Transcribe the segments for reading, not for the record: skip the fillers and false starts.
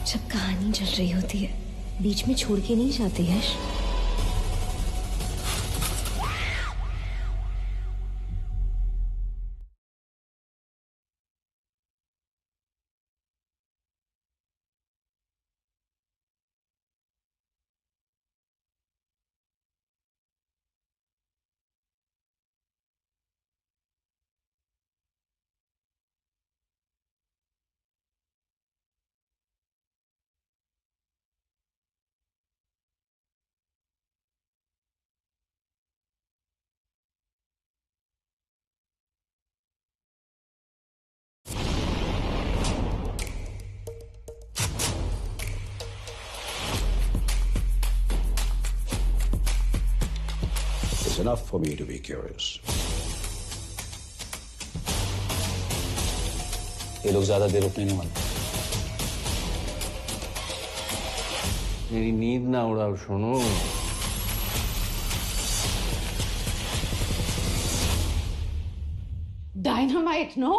जब कहानी चल रही होती है बीच में छोड़ के नहीं जाती यश। It's enough for me to be curious. ये लोग ज्यादा देर रुकने नहीं वाले। मेरी नींद ना उड़ाओ सुनो। Dynamite, no?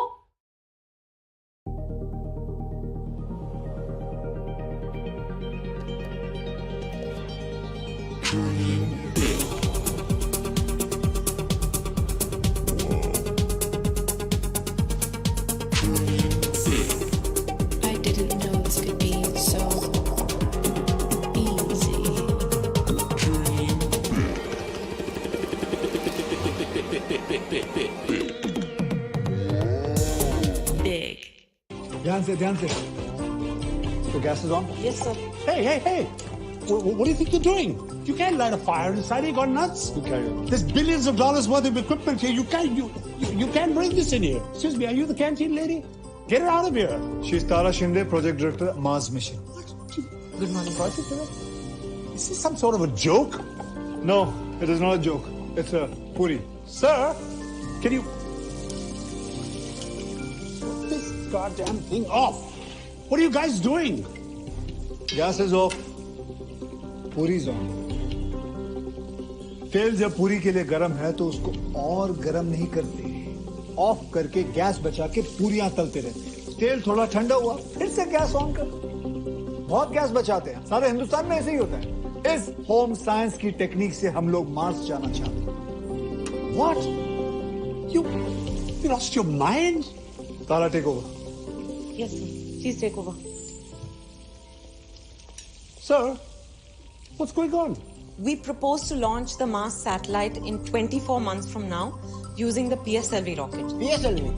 I didn't know this could be so easy. Big. ध्यान से तो gas is on? Yes, sir. Hey, what do you think you're doing? You can't light a fire inside. You got nuts? You carry on. There's billions of dollars worth of equipment here. You can't bring this in here. Excuse me, are you the canteen lady? Get her out of here. She's Tara Shinde, Project Director, Mars Mission. Good morning, Project Director. Is this some sort of a joke? No, it is not a joke. It's a puri. Sir, can you put this goddamn thing off? What are you guys doing? Gas is off. Puri is on. तेल जब पूरी के लिए गर्म है तो उसको और गर्म नहीं करते, ऑफ करके गैस बचा के पूरियां तलते रहते। तेल थोड़ा ठंडा हुआ फिर से गैस ऑन कर। बहुत गैस बचाते हैं, सारे हिंदुस्तान में ऐसे ही होता है। इस होम साइंस की टेक्निक से हम लोग मार्स जाना चाहते हैं। What? You lost your mind? Tara take over. Yes, sir. Please take over. Sir, what's going on? We propose to launch the Mars satellite in 24 months from now using the PSLV rocket. PSLV?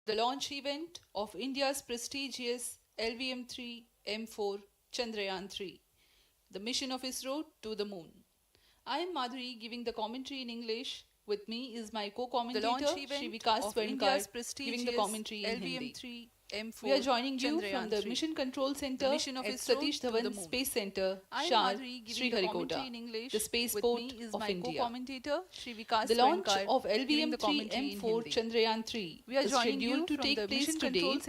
The launch event of India's prestigious LVM3-M4 Chandrayaan-3, the mission of ISRO to the moon. I am Madhuri giving the commentary in English. With me is my co-commentator, Sriharikota giving the commentary in Hindi. We are joining you from the Mission Control Center at Satish Dhawan Space Center, SHAR, Sriharikota, the spaceport of India. The launch of LVM3-M4 Chandrayaan-3 is scheduled to take place today,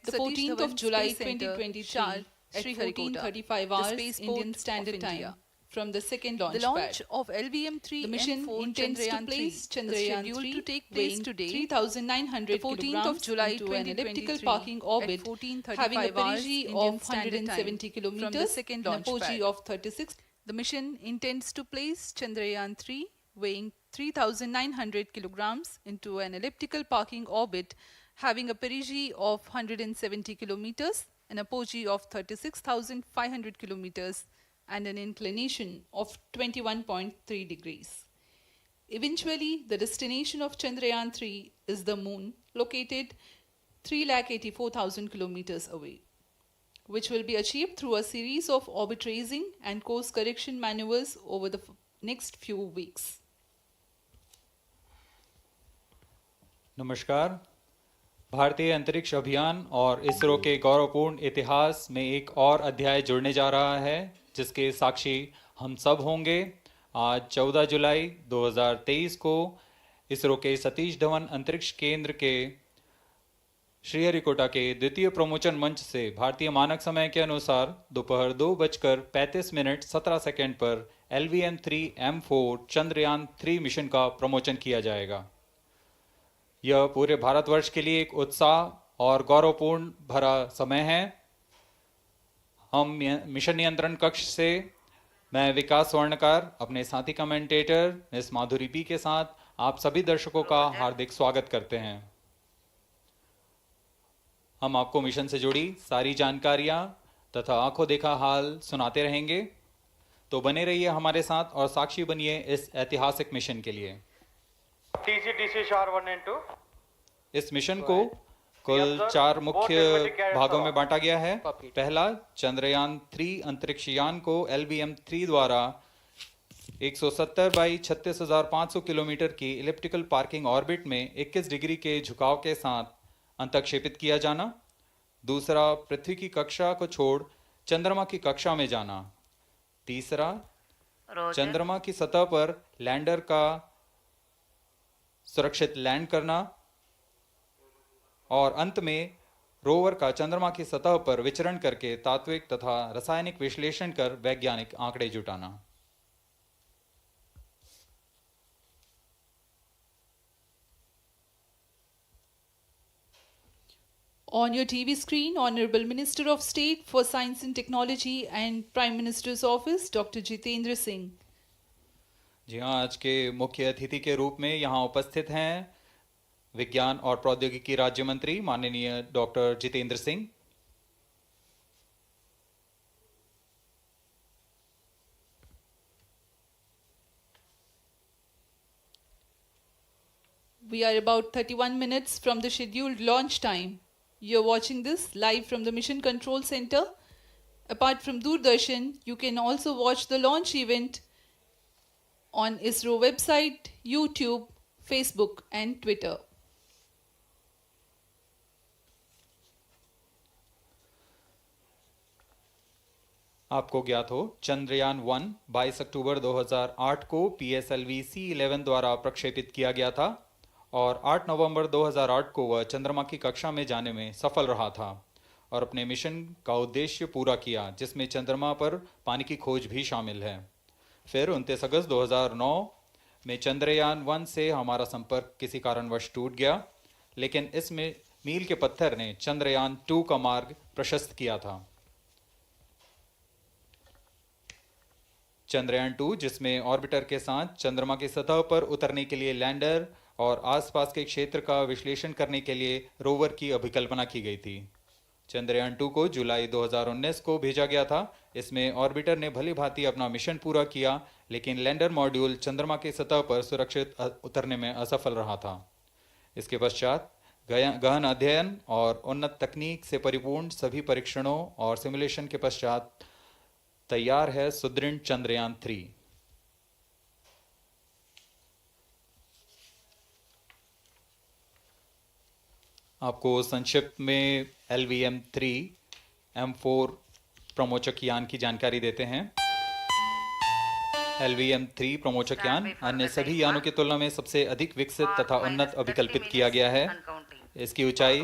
the 14th of July 2023 at 14:35 hours Indian Standard Time, from the second launch pad. of LVM3-M4 The mission intends to place Chandrayaan-3 to take weighing place today, 3,900 14th of July into an elliptical 2023 parking orbit at 14:35 having a hours perigee Indian of Standard Time 170 from the kilometers second and launch apogee pad. of 36. The mission intends to place Chandrayaan-3 weighing 3,900 kilograms into an elliptical parking orbit having a perigee of 170 kilometers, an apogee of 36,500 kilometers, and an inclination of 21.3 degrees. Eventually, the destination of Chandrayaan-3 is the moon, located 384,000 kilometers away, which will be achieved through a series of orbit raising and course correction maneuvers over the next few weeks. नमस्कार। भारतीय अंतरिक्ष अभियान और इसरो के गौरवपूर्ण इतिहास में एक और अध्याय जुड़ने जा रहा है, जिसके साक्षी हम सब होंगे। आज 14 जुलाई 2023 को इसरो के सतीश धवन अंतरिक्ष केंद्र के श्रीहरिकोटा के द्वितीय प्रमोचन मंच से भारतीय मानक समय के अनुसार दोपहर 2:35 पर LVM3-M4 चंद्रयान-3 मिशन का प्रमोचन किया जाएगा। यह पूरे भारतवर्ष के लिए एक उत्साह और गौरवपूर्ण भरा समय है। हम मिशन नियंत्रण कक्ष से मैं विकास स्वर्णकार, अपने साथी कमेंटेटर मिस माधुरी पी के साथ आप सभी दर्शकों का हार्दिक स्वागत करते हैं। हम आपको मिशन से जुड़ी सारी जानकारियां तथा आंखों देखा हाल सुनाते रहेंगे, तो बने रहिए हमारे साथ और साक्षी बनिए इस ऐतिहासिक मिशन के लिए। TC SHAR 1 and 2। इस मिशन को कुल 4 मुख्य भागों में बांटा गया है। पहला, चंद्रयान-3 अंतरिक्ष यान को LVM-3 द्वारा 170 बाई 36,500 किलोमीटर की इलिप्टिकल पार्किंग ऑर्बिट में 21 डिग्री के झुकाव के साथ अंतक्षेपित किया जाना। दूसरा, पृथ्वी की कक्षा को छोड़ चंद्रमा की कक्षा में जाना। तीसरा, चंद्रमा की सतह पर लैंडर का सुरक्षित लैंड करना। और अंत में रोवर का चंद्रमा की सतह पर विचरण करके तात्विक तथा रासायनिक विश्लेषण कर वैज्ञानिक आंकड़े जुटाना। On your TV screen, Honorable Minister of State for Science and Technology and Prime Minister's Office, Dr. Jitendra Singh. जी हाँ, आज के मुख्य अतिथि के रूप में यहाँ उपस्थित हैं विज्ञान और प्रौद्योगिकी राज्य मंत्री माननीय doctor Jitendra Singh. We are about 31 minutes from the scheduled launch time. You are watching this live from the Mission Control Center. Apart from Doordarshan, you can also watch the launch event on ISRO website, YouTube, Facebook and Twitter. आपको ज्ञात हो, चंद्रयान-1 22 अक्टूबर 2008 को PSLV C11 द्वारा प्रक्षेपित किया गया था और 8 नवंबर 2008 को वह चंद्रमा की कक्षा में जाने में सफल रहा था और अपने मिशन का उद्देश्य पूरा किया, जिसमें चंद्रमा पर पानी की खोज भी शामिल है। फिर 29 अगस्त 2009 में चंद्रयान-1 से हमारा संपर्क किसी कारणवश टूट गया, लेकिन इसमें मील के पत्थर ने चंद्रयान-2 का मार्ग प्रशस्त किया था। चंद्रयान-2, जिसमें ऑर्बिटर के साथ चंद्रमा की सतह पर उतरने के लिए लैंडर और आसपास के क्षेत्र का विश्लेषण करने के लिए रोवर की अभिकल्पना की गई थी। चंद्रयान-2 को जुलाई 2019 को भेजा गया था। इसमें ऑर्बिटर ने भली भांति अपना मिशन पूरा किया, लेकिन लैंडर मॉड्यूल चंद्रमा की सतह पर सुरक्षित उतरने में असफल रहा था। इसके पश्चात गहन अध्ययन और उन्नत तकनीक से परिपूर्ण सभी परीक्षणों और सिमुलेशन के पश्चात तैयार है सुदृढ़ चंद्रयान 3। आपको संक्षिप्त में LVM3-M4 प्रमोचक यान की जानकारी देते हैं। LVM3 प्रमोचक यान अन्य सभी यानों की तुलना में सबसे अधिक विकसित तथा उन्नत अभिकल्पित किया गया है। इसकी ऊंचाई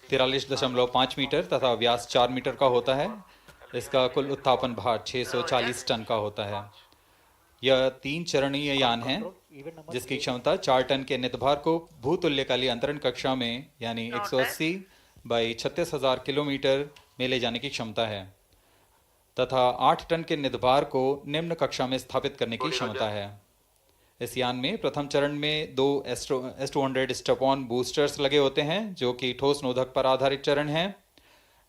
43.5 मीटर तथा व्यास 4 मीटर का होता है। इसका कुल उत्थापन भार 640 टन का होता है। यह 3 चरणीय यान है जिसकी क्षमता 4 टन के नितभार को भूतुल्यकाली अंतरण कक्षा में यानी 180 बाई 36,000 किलोमीटर में ले जाने की क्षमता है तथा 8 टन के नितभार को निम्न कक्षा में स्थापित करने की क्षमता है। इस यान में प्रथम चरण में 2 S200 स्टेप-ऑन बूस्टर्स लगे होते हैं जो कि ठोस नोदक पर आधारित चरण हैं,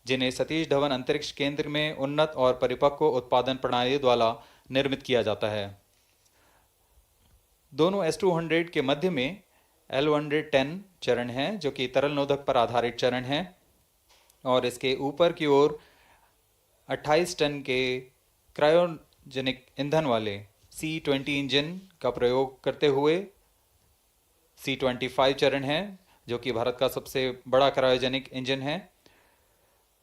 जिन्हें सतीश धवन अंतरिक्ष केंद्र में उन्नत और परिपक्व उत्पादन प्रणाली द्वारा निर्मित किया जाता है। दोनों S200 के मध्य में L110 चरण है जो कि तरल नोदक पर आधारित चरण है और इसके ऊपर की ओर 28 टन के क्रायोजेनिक ईंधन वाले C20 इंजन का प्रयोग करते हुए C25 चरण है जो कि भारत का सबसे बड़ा क्रायोजेनिक इंजन है।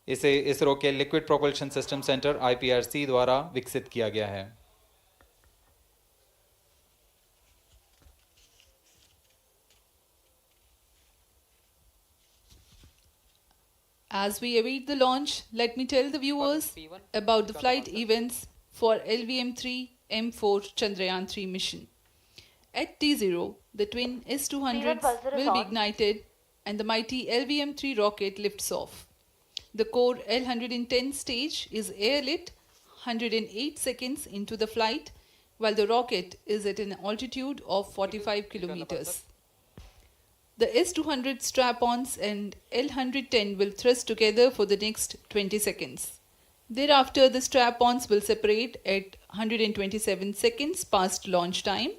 इसे इसरो के liquid propulsion system centre IPRC द्वारा विकसित किया गया है। As we await the launch, let me tell the viewers about the flight events for LVM3-M4 Chandrayaan-3 mission. At T0, the twin S200s will be ignited and the mighty LVM3 rocket lifts off. The core L110 stage is airlit 108 seconds into the flight, while the rocket is at an altitude of 45 kilometers. The S200 strap-ons and L110 will thrust together for the next 20 seconds. Thereafter, the strap-ons will separate at 127 seconds past launch time,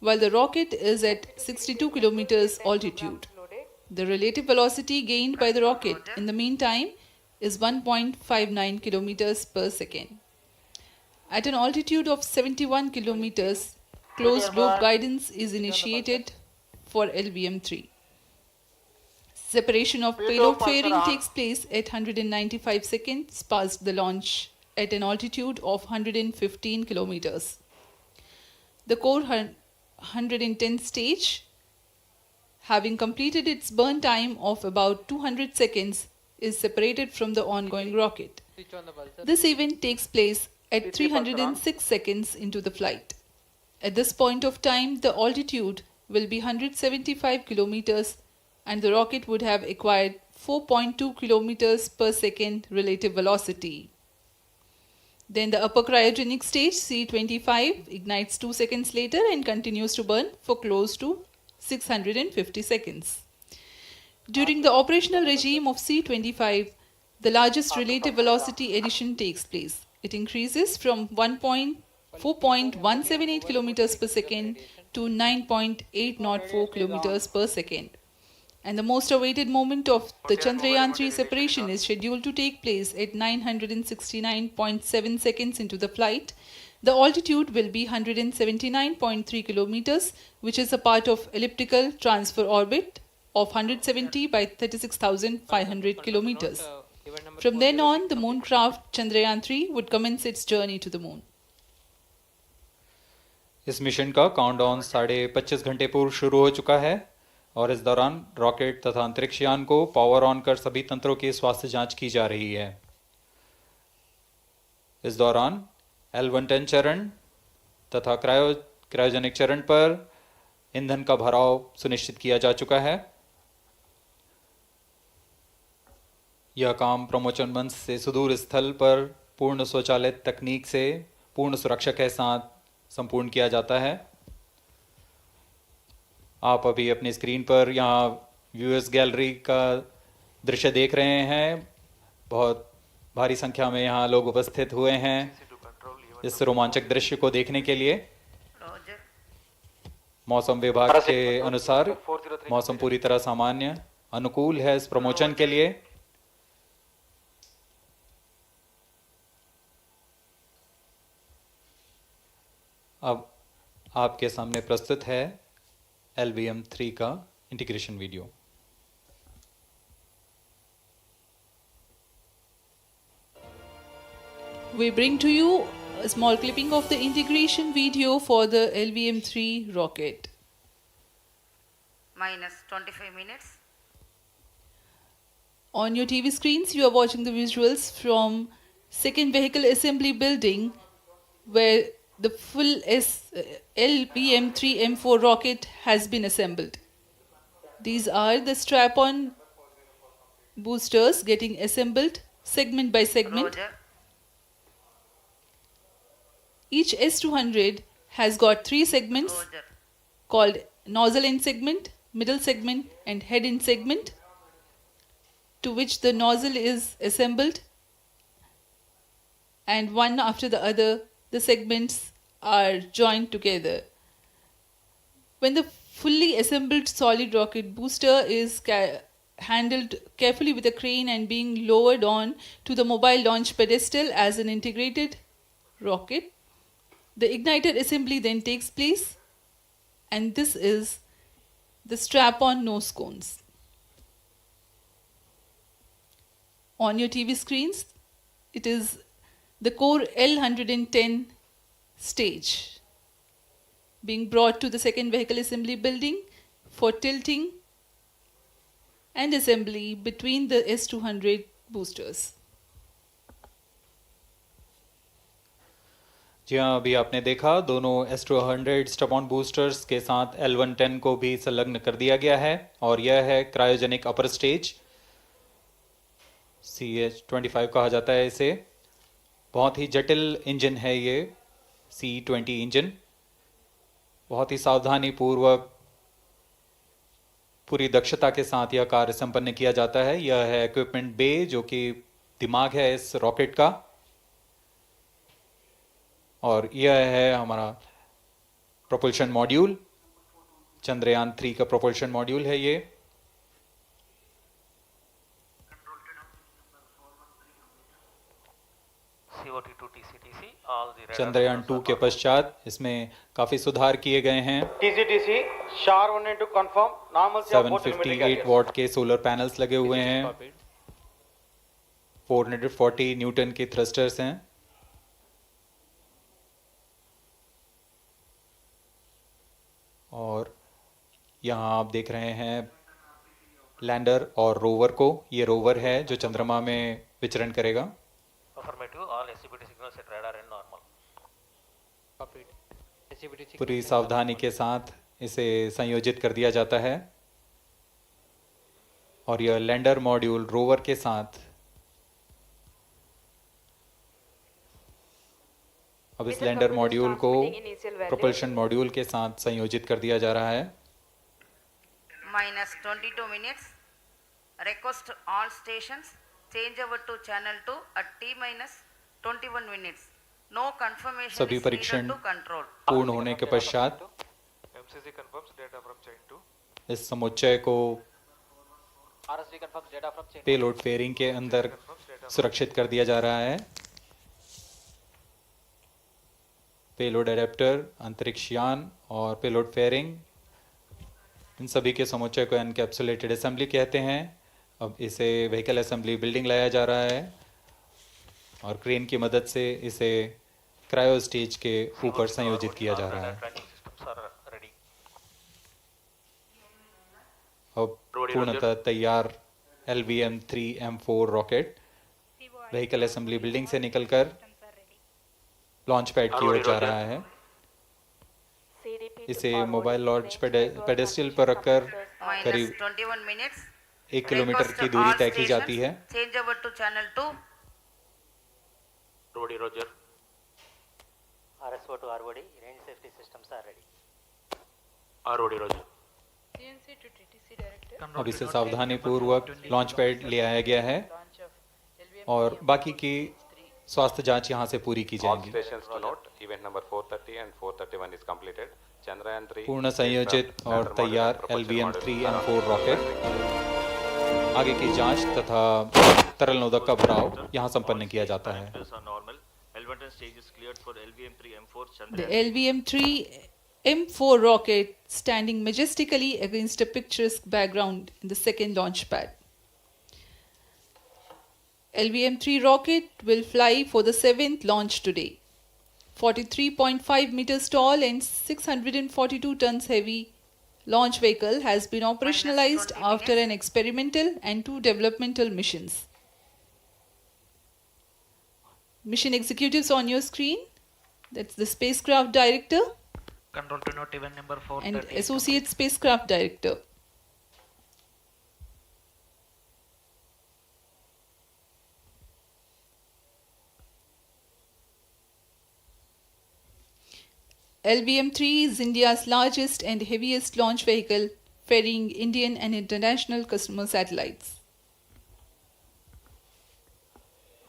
while the rocket is at 62 kilometers altitude. The relative velocity gained by the rocket in the meantime is 1.59 kilometers per second. At an altitude of 71 kilometers, closed loop guidance is initiated for LVM3. Separation of payload fairing takes place at 195 seconds past the launch at an altitude of 115 kilometers. The core 110 stage, having completed its burn time of about 200 seconds, is separated from the ongoing rocket. This event takes place at 306 seconds into the flight. At this point of time, the altitude will be 175 kilometers and the rocket would have acquired 4.2 kilometers per second relative velocity. Then the upper cryogenic stage C25 ignites 2 seconds later and continues to burn for close to 650 seconds. During the operational regime of C25, the largest relative velocity addition takes place. It increases from 4.178 kilometers per second to 9.804 kilometers per second. And the most awaited moment of the Chandrayaan-3 separation is scheduled to take place at 969.7 seconds into the flight. The altitude will be 179.3 kilometers, which is a part of elliptical transfer orbit of 170 by 36,500 kilometers. From then on, the moon craft Chandrayaan-3 would commence its journey to the moon. इस mission का countdown 25.5 घंटे पूर्व शुरू हो चुका है और इस दौरान रॉकेट तथा अंतरिक्ष यान को पावर ऑन कर सभी तंत्रों की स्वास्थ्य जांच की जा रही है। इस दौरान L110 चरण तथा क्रायोजेनिक चरण पर ईंधन का भराव सुनिश्चित किया जा चुका है। यह काम प्रमोचन मंच से सुदूर स्थल पर पूर्ण स्वचालित तकनीक से पूर्ण सुरक्षा के साथ संपूर्ण किया जाता है। आप अभी अपनी स्क्रीन पर यहाँ व्यूअर्स गैलरी का दृश्य देख रहे हैं। बहुत भारी संख्या में यहाँ लोग उपस्थित हुए हैं इस रोमांचक दृश्य को देखने के लिए। मौसम विभाग के अनुसार मौसम पूरी तरह सामान्य अनुकूल है इस प्रमोशन के लिए। अब आपके सामने प्रस्तुत है LVM3 का integration video. We bring to you a small clipping of the integration video for the LVM3 rocket. Minus 25 minutes. On your TV screens, you are watching the visuals from second vehicle assembly building where the full LVM3-M4 rocket has been assembled. These are the strap-on boosters getting assembled segment by segment. Roger. Each S200 has got 3 segments Roger. called nozzle end segment, middle segment and head end segment, to which the nozzle is assembled, and one after the other the segments are joined together. When the fully assembled solid rocket booster is handled carefully with a crane and being lowered on to the mobile launch pedestal as an integrated rocket, the igniter assembly then takes place, and this is the strap-on nose cones. On your TV screens, it is the core L110 stage being brought to the second vehicle assembly building for tilting and assembly between the S200 boosters. जी हाँ, अभी आपने देखा दोनों S200 स्टप-ऑन boosters के साथ L110 को भी संलग्न कर दिया गया है, और यह है क्रायोजेनिक अपर स्टेज, CH-25 कहा जाता है इसे। बहुत ही जटिल इंजन है ये C-20 इंजन। बहुत ही सावधानी पूर्वक पूरी दक्षता के साथ यह कार्य संपन्न किया जाता है। यह है इक्विपमेंट बे, जो कि दिमाग है इस रॉकेट का, और यह है हमारा प्रोपल्शन मॉड्यूल, चंद्रयान 3 का प्रोपल्शन मॉड्यूल है ये। चंद्रयान 2 के पश्चात इसमें काफी सुधार किए गए हैं। TCTC SHAR 1 and 2 confirm normal 758 what के सोलर पैनल्स लगे हुए हैं, 440 न्यूटन के थ्रस्टर्स हैं, और यहाँ आप देख रहे हैं लैंडर और रोवर को। ये रोवर है जो चंद्रमा में विचरण करेगा। पूरी सावधानी के साथ इसे संयोजित कर दिया जाता है, और यह लैंडर मॉड्यूल रोवर के साथ अब इस लैंडर मॉड्यूल को प्रोपल्शन मॉड्यूल के साथ संयोजित कर दिया जा रहा है। Minus 22 minutes. Request all stations change over to channel 2 at T-21 minutes. No confirmation सभी is परीक्षण needed to control. पूर्ण होने के पश्चात MCC confirms data from chain 2. इस समुच्चय को पेलोड फेयरिंग के अंदर सुरक्षित कर दिया जा रहा है। पेलोड एडेप्टर, अंतरिक्ष यान और पेलोड फेयरिंग, इन सभी के समुच्चय को एनकैप्सुलेटेड असेंबली कहते हैं। अब इसे व्हीकल असेंबली बिल्डिंग लाया जा रहा है, और क्रेन की मदद से इसे क्रायो स्टेज के ऊपर संयोजित किया जा रहा है। अब पूर्णतः तैयार LVM3-M4 rocket vehicle assembly building से निकलकर लॉन्च पैड की ओर जा रहा है। इसे मोबाइल लॉन्च पेडेस्टल पर रखकर करीब 1 किलोमीटर की दूरी तय की जाती है। Change over to channel 2. Roger. RSO to ROD, range safety systems are ready. ROD Roger. अब इसे सावधानी पूर्वक लॉन्च पैड ले आया गया है, और बाकी की स्वास्थ्य जांच यहां से पूरी की जाएगी। पूर्ण संयोजित और तैयार LVM3-M4 रॉकेट आगे की जांच तथा तरल नोदक का भराव यहाँ संपन्न किया जाता है। The LVM3-M4 rocket standing majestically against a picturesque background in the second launch pad. LVM3 rocket will fly for the 7th launch today. 43.5 meters tall and 642 tons heavy launch vehicle has been operationalized after an experimental and 2 developmental missions. Mission executives on your screen. That's the spacecraft director Control to note event number 4 and associate spacecraft director. LVM-3 is India's largest and heaviest launch vehicle, ferrying Indian and international customer satellites.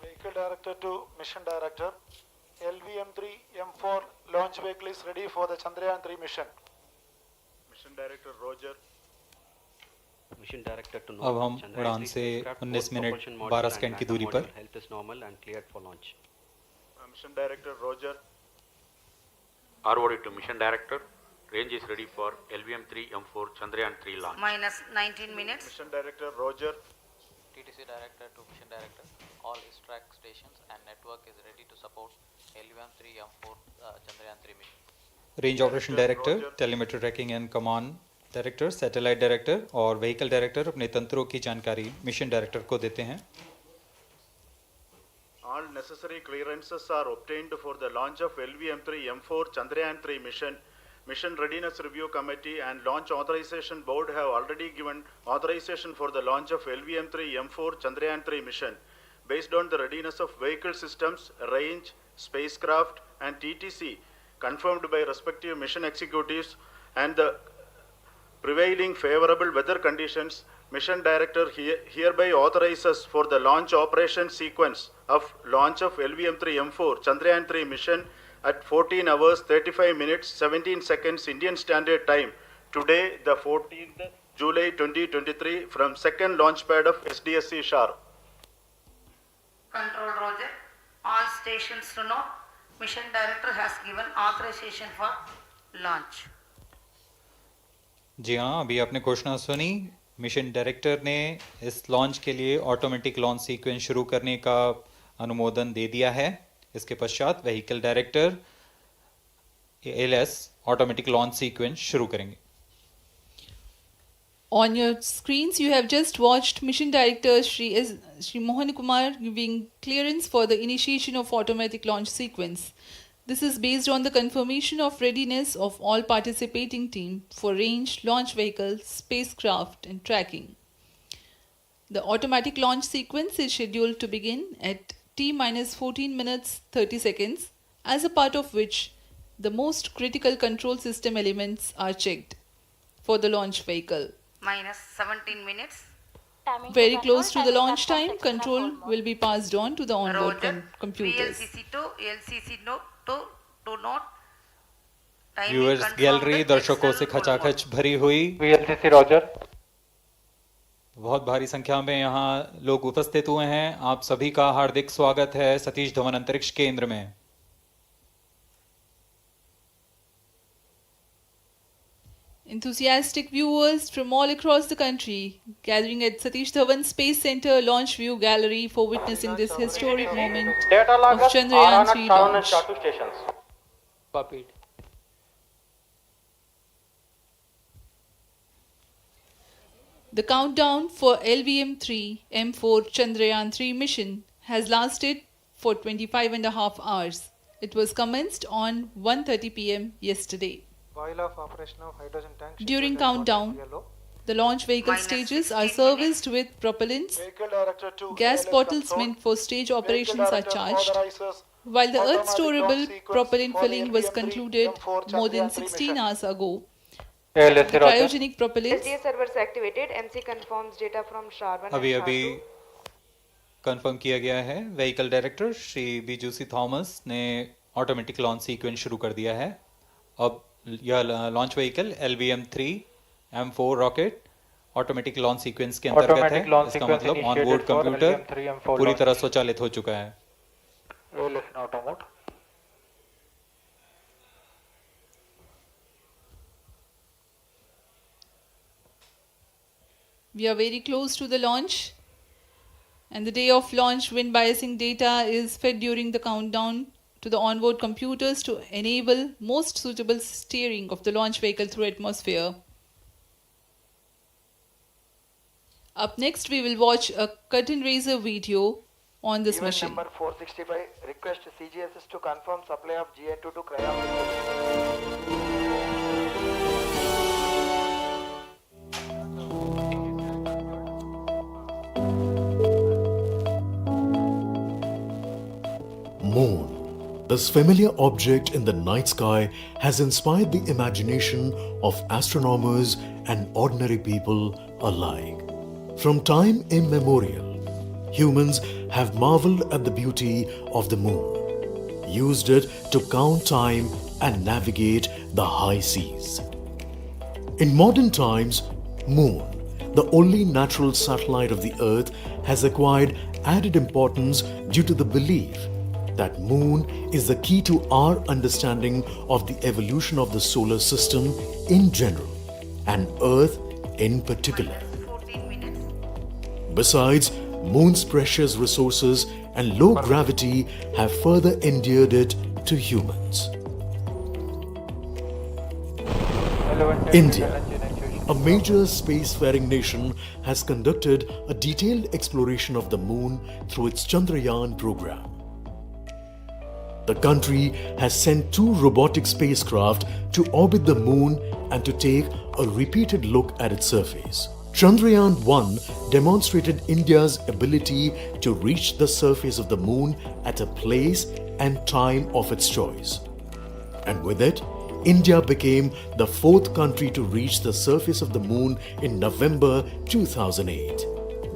Vehicle director to mission director. LVM3-M4 launch vehicle is ready for the Chandrayaan-3 mission. Mission director Roger. Mission director to अब हम उड़ान से 19 minute 12 second की दूरी पर। Health is normal and cleared for launch. Mission director Roger. ROD to mission director. Range is ready for LVM3-M4 Chandrayaan-3 launch. Minus 19 minutes. Mission director Roger. TTC director to mission director. All track stations and network is ready to support LVM3-M4 Chandrayaan-3 mission. Range operation director, telemetry tracking and command director, satellite director और vehicle director अपने तंत्रों की जानकारी mission director को देते हैं। All necessary clearances are obtained for the launch of LVM3-M4 Chandrayaan-3 mission. Mission Readiness Review Committee and Launch Authorization Board have already given authorization for the launch of LVM3-M4 Chandrayaan-3 mission. Based on the readiness of vehicle systems, range, spacecraft and TTC confirmed by respective mission executives and the prevailing favorable weather conditions, Mission Director hereby authorizes for the launch operation sequence of launch of LVM3-M4 Chandrayaan-3 mission at 14 hours 35 minutes 17 seconds Indian Standard Time today, the 14th July 2023 from second launch pad of SDSC SHAR. Control Roger. All stations to know. Mission Director has given authorization for launch. जी हाँ, अभी आपने घोषणा सुनी। Mission director ने इस launch के लिए automatic launch sequence शुरू करने का अनुमोदन दे दिया है। इसके पश्चात vehicle director LS automatic launch sequence शुरू करेंगे। On your screens, you have just watched Mission Director Shri Mohan Kumar giving clearance for the initiation of automatic launch sequence. This is based on the confirmation of readiness of all participating team for range, launch vehicle, spacecraft and tracking. The automatic launch sequence is scheduled to begin at T-14 minutes 30 seconds, as a part of which the most critical control system elements are checked for the launch vehicle. Minus 17 minutes. Very close to the launch time, control will be passed on to the onboard computers. VLCC to LCC to note. Viewers gallery दर्शकों से खचाखच भरी हुई। VLCC Roger. बहुत भारी संख्या में यहाँ लोग उपस्थित हुए हैं। आप सभी का हार्दिक स्वागत है सतीश धवन अंतरिक्ष केंद्र में। Enthusiastic viewers from all across the country gathering at Satish Dhawan Space Center Launch View Gallery for witnessing this historic moment of Chandrayaan-3 launch. Copied. The countdown for LVM3-M4 Chandrayaan-3 mission has lasted for 25.5 hours. It was commenced on 1:30 p.m. yesterday. While of operation of hydrogen tank. During countdown, the launch vehicle stages are serviced with propellants. Gas bottles meant for stage operations are charged. While the Earth storable propellant filling was concluded more than 16 hours ago, the cryogenic propellants SDSC servers activated. MC confirms data from SHAR 1 अभी अभी confirm किया गया है। Vehicle director Shri Biju सी Thomas ने automatic launch sequence शुरू कर दिया है। अब यह launch vehicle LVM3-M4 rocket automatic launch sequence के अंतर्गत है। इसका मतलब ऑन बोर्ड कंप्यूटर पूरी तरह स्वचालित हो चुका है। We are very close to the launch, and the day of launch wind biasing data is fed during the countdown to the onboard computers to enable most suitable steering of the launch vehicle through atmosphere. Up next, we will watch a curtain raiser video on this mission. Number 465, request CGSS to confirm supply of GN2 to Cryo. Moon. This familiar object in the night sky has inspired the imagination of astronomers and ordinary people alike. From time immemorial, humans have marveled at the beauty of the moon, used it to count time and navigate the high seas. In modern times, Moon, the only natural satellite of the Earth, has acquired added importance due to the belief that Moon is the key to our understanding of the evolution of the solar system in general and Earth in particular. Besides, Moon's precious resources and low gravity have further endeared it to humans. India, a major spacefaring nation, has conducted a detailed exploration of the Moon through its Chandrayaan program. The country has sent 2 robotic spacecraft to orbit the Moon and to take a repeated look at its surface. Chandrayaan-1 demonstrated India's ability to reach the surface of the Moon at a place and time of its choice. And with it, India became the 4th country to reach the surface of the Moon in November 2008.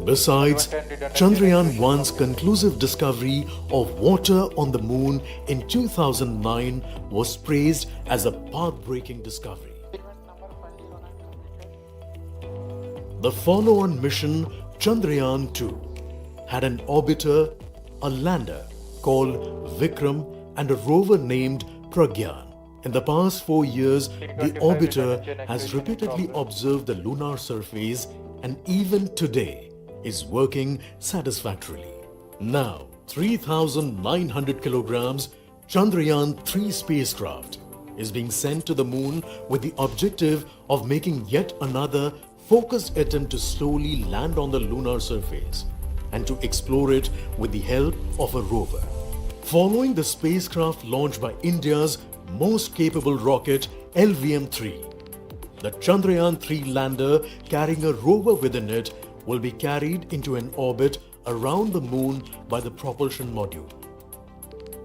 Besides, Chandrayaan-1's conclusive discovery of water on the Moon in 2009 was praised as a path-breaking discovery. The follow-on mission, Chandrayaan-2, had an orbiter, a lander called Vikram, and a rover named Pragyan. In the past 4 years, the orbiter has repeatedly observed the lunar surface and even today is working satisfactorily. Now, 3,900 kilograms Chandrayaan-3 spacecraft is being sent to the Moon with the objective of making yet another focused attempt to slowly land on the lunar surface and to explore it with the help of a rover. Following the spacecraft launched by India's most capable rocket LVM3, the Chandrayaan-3 lander carrying a rover within it will be carried into an orbit around the Moon by the propulsion module.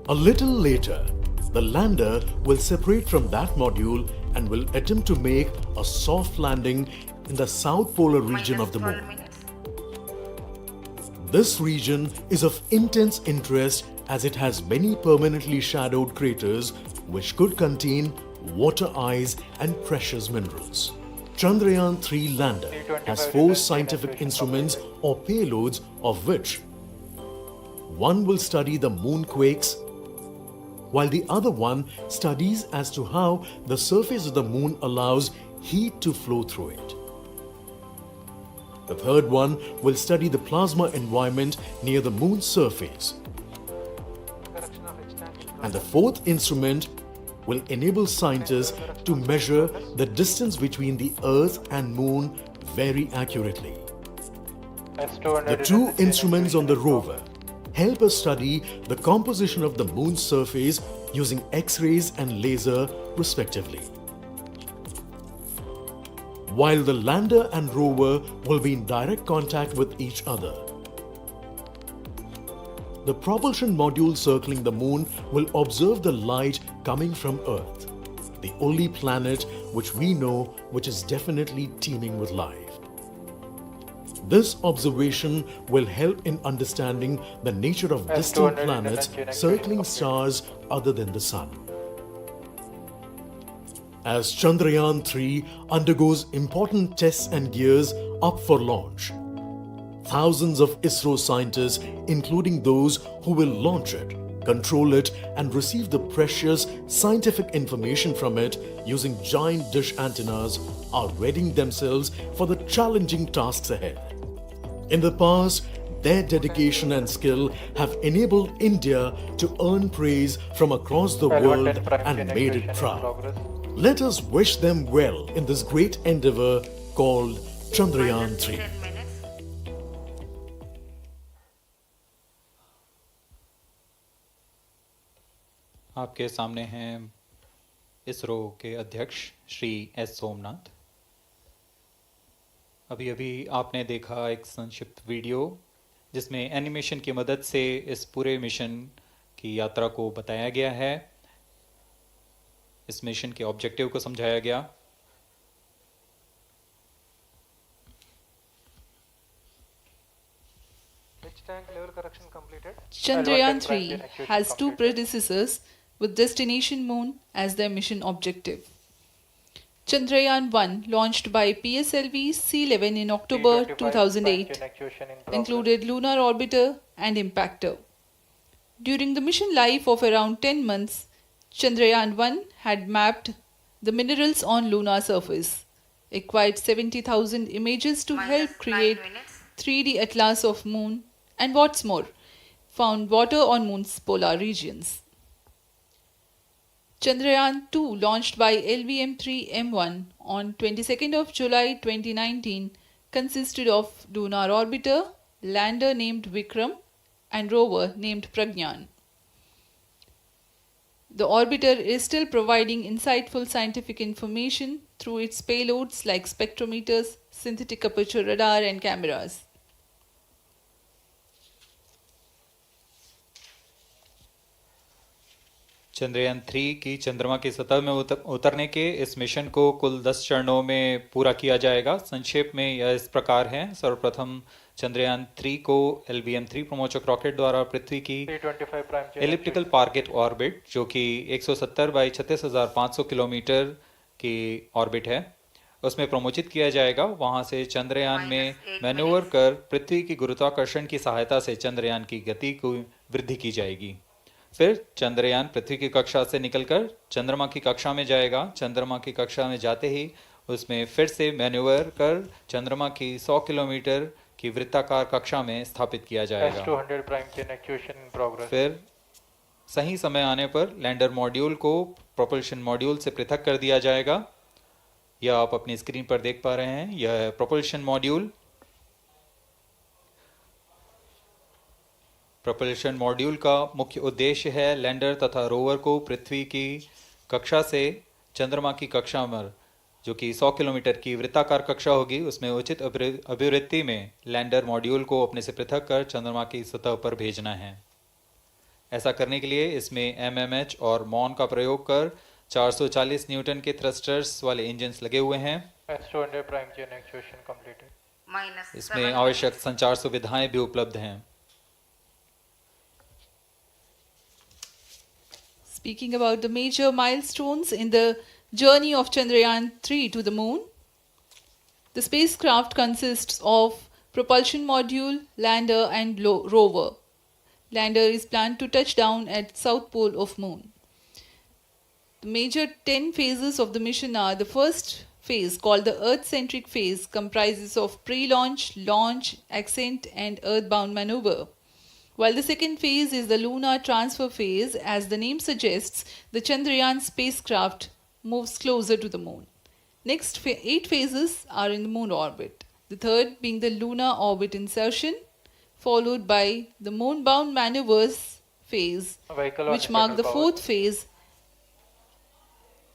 A little later, the lander will separate from that module and will attempt to make a soft landing in the south polar region of the Moon. This region is of intense interest as it has many permanently shadowed craters which could contain water ice and precious minerals. Chandrayaan-3 lander has 4 scientific instruments or payloads, of which one will study the moonquakes, while the other one studies as to how the surface of the Moon allows heat to flow through it. The third one will study the plasma environment near the Moon's surface. And the 4th instrument will enable scientists to measure the distance between the Earth and Moon very accurately. The 2 instruments on the rover help us study the composition of the Moon's surface using X-rays and laser respectively. While the lander and rover will be in direct contact with each other. The propulsion module circling the Moon will observe the light coming from Earth, the only planet which we know which is definitely teeming with life. This observation will help in understanding the nature of distant planets circling stars other than the Sun. as Chandrayaan-3 undergoes important tests and gears up for launch. Thousands of ISRO scientists, including those who will launch it, control it and receive the precious scientific information from it using giant dish antennas, are readying themselves for the challenging tasks ahead. In the past, their dedication and skill have enabled India to earn praise from across the world and made it proud. Let us wish them well in this great endeavor called Chandrayaan-3. आपके सामने हैं इसरो के अध्यक्ष Shri S Somnath. अभी अभी आपने देखा एक संक्षिप्त वीडियो जिसमें एनिमेशन की मदद से इस पूरे मिशन की यात्रा को बताया गया है, इस मिशन के ऑब्जेक्टिव को समझाया गया। Chandrayaan-3 has two predecessors with destination moon as their mission objective. Chandrayaan-1, launched by PSLV C11 in October 2008, included lunar orbiter and impactor. During the mission life of around 10 months, Chandrayaan-1 had mapped the minerals on lunar surface, acquired 70,000 images to help create 3D atlas of moon, and what's more, found water on moon's polar regions. Chandrayaan-2, launched by LVM3-M1 on 22nd of July 2019, consisted of lunar orbiter, lander named Vikram, and rover named Pragyan. The orbiter is still providing insightful scientific information through its payloads like spectrometers, synthetic aperture radar, and cameras. Chandrayaan 3 की चंद्रमा की सतह में उतरने के इस mission को कुल 10 चरणों में पूरा किया जाएगा। संक्षेप में यह इस प्रकार है। सर्वप्रथम चंद्रयान 3 को LVM3 प्रमोचक रॉकेट द्वारा पृथ्वी की एलिप्टिकल टारगेट ऑर्बिट, जो कि 170 बाई 36,500 किलोमीटर की ऑर्बिट है, उसमें प्रमोचित किया जाएगा। वहां से चंद्रयान में मैन्यूवर कर पृथ्वी की गुरुत्वाकर्षण की सहायता से चंद्रयान की गति को वृद्धि की जाएगी। फिर चंद्रयान पृथ्वी की कक्षा से निकलकर चंद्रमा की कक्षा में जाएगा। चंद्रमा की कक्षा में जाते ही उसमें फिर से मैन्यूवर कर चंद्रमा की 100 किलोमीटर की वृत्ताकार कक्षा में स्थापित किया जाएगा। फिर सही समय आने पर लैंडर मॉड्यूल को प्रोपल्शन मॉड्यूल से पृथक कर दिया जाएगा। यह आप अपनी स्क्रीन पर देख पा रहे हैं, यह है प्रोपल्शन मॉड्यूल। प्रोपल्शन मॉड्यूल का मुख्य उद्देश्य है लैंडर तथा रोवर को पृथ्वी की कक्षा से चंद्रमा की कक्षा में, जो कि 100 किलोमीटर की वृत्ताकार कक्षा होगी, उसमें उचित अभिवृत्ति में लैंडर मॉड्यूल को अपने से पृथक कर चंद्रमा की सतह पर भेजना है। ऐसा करने के लिए इसमें MMH और मॉन का प्रयोग कर 440 न्यूटन के थ्रस्टर्स वाले इंजन्स लगे हुए हैं। इसमें आवश्यक संचार सुविधाएं भी उपलब्ध हैं। Speaking about the major milestones in the journey of Chandrayaan-3 to the moon, the spacecraft consists of propulsion module, lander and rover. Lander is planned to touch down at south pole of moon. The major 10 phases of the mission are: the first phase, called the Earth-centric phase, comprises of pre-launch, launch, ascent and earthbound maneuver. While the second phase is the lunar transfer phase, as the name suggests, the Chandrayaan spacecraft moves closer to the moon. Next 8 phases are in the moon orbit, the third being the lunar orbit insertion, followed by the moon-bound maneuvers phase, which mark the fourth phase.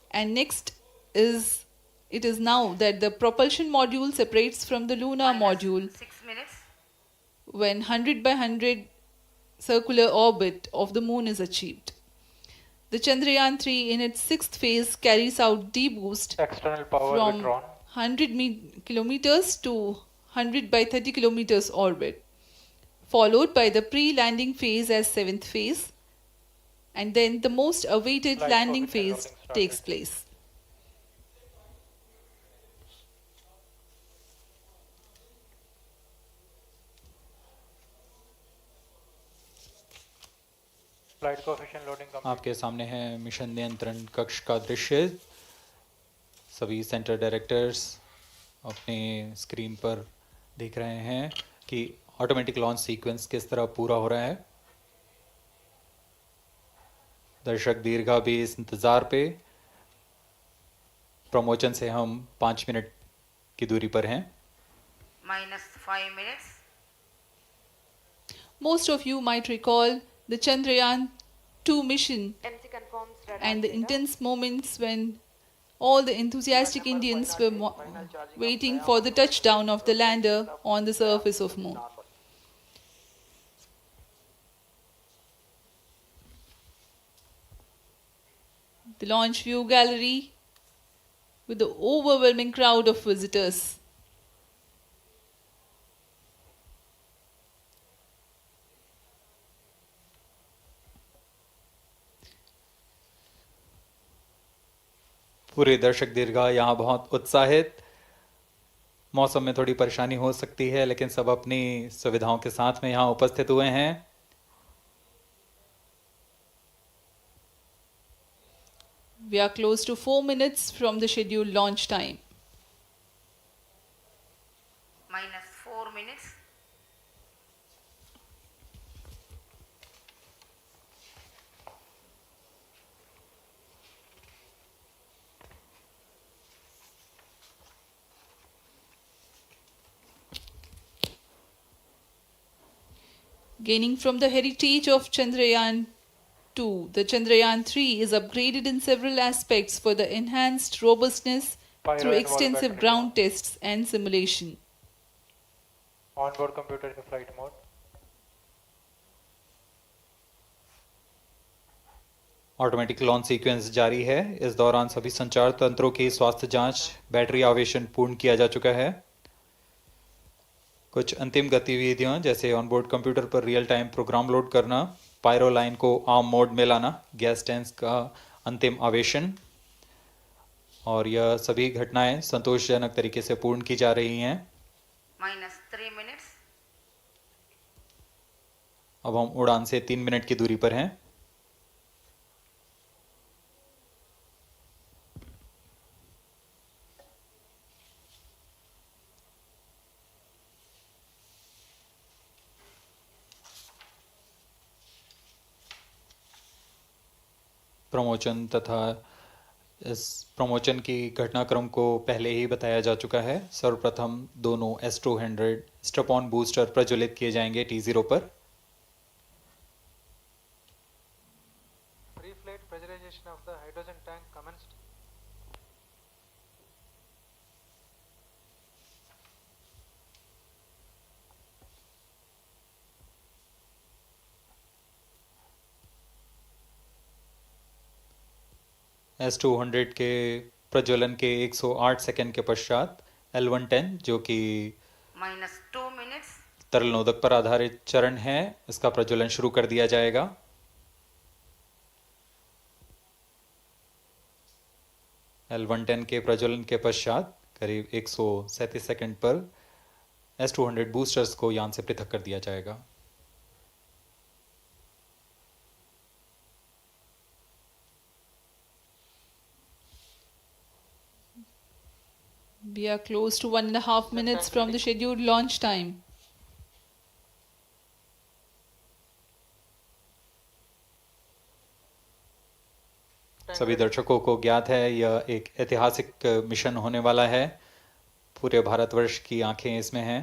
And next it is now that the propulsion module separates from the lunar module when 100 by 100 circular orbit of the moon is achieved. The Chandrayaan-3 in its 6th phase carries out D-boost from 100 kilometers to 100 by 30 kilometers orbit, followed by the pre-landing phase as 7th phase, and then the most awaited landing phase takes place. Flight coefficient loading complete. आपके सामने है mission नियंत्रण कक्ष का दृश्य। सभी centre directors अपने screen पर देख रहे हैं कि ऑटोमेटिक लॉन्च सीक्वेंस किस तरह पूरा हो रहा है। दर्शक दीर्घा भी इस इंतज़ार पे। प्रमोशन से हम 5 मिनट की दूरी पर हैं। -5 minutes. Most of you might recall the Chandrayaan-2 mission MC confirms radar and the data. intense moments when all the enthusiastic Indians were waiting for the touchdown of the lander on the surface of Moon. The launch view gallery with the overwhelming crowd of visitors. पूरे दर्शक दीर्घा यहाँ बहुत उत्साहित। मौसम में थोड़ी परेशानी हो सकती है, लेकिन सब अपनी सुविधाओं के साथ में यहाँ उपस्थित हुए हैं। We are close to 4 minutes from the scheduled launch time. -4 minutes. Gaining from the heritage of Chandrayaan-2, the Chandrayaan-3 is upgraded in several aspects for the enhanced robustness through extensive ground tests and simulation. Onboard computer in flight mode. Automatic launch sequence जारी है। इस दौरान सभी संचार तंत्रों की स्वास्थ्य जांच, बैटरी आवेशन पूर्ण किया जा चुका है। कुछ अंतिम गतिविधियां जैसे ऑनबोर्ड कंप्यूटर पर रियल टाइम प्रोग्राम लोड करना, पायरो लाइन को आर्म मोड में लाना, गैस टैंक्स का अंतिम आवेशन, और यह सभी घटनाएं संतोषजनक तरीके से पूर्ण की जा रही हैं। -3 minutes. अब हम उड़ान से 3 मिनट की दूरी पर हैं। प्रमोशन तथा इस प्रमोशन की घटनाक्रम को पहले ही बताया जा चुका है। सर्वप्रथम दोनों S200 स्ट्रप-ऑन बूस्टर प्रज्वलित किए जाएंगे T0 पर। Pre-flight pressurization of the hydrogen tank commenced. S200 के प्रज्वलन के 108 सेकंड के पश्चात L110 जो कि -2 minutes. तरल नोदक पर आधारित चरण है, इसका प्रज्वलन शुरू कर दिया जाएगा। L110 के प्रज्वलन के पश्चात करीब 137 सेकंड पर S200 बूस्टर्स को यान से पृथक कर दिया जाएगा। We are close to 1.5 minutes from the scheduled launch time. सभी दर्शकों को ज्ञात है यह एक ऐतिहासिक मिशन होने वाला है। पूरे भारतवर्ष की आंखें इसमें हैं।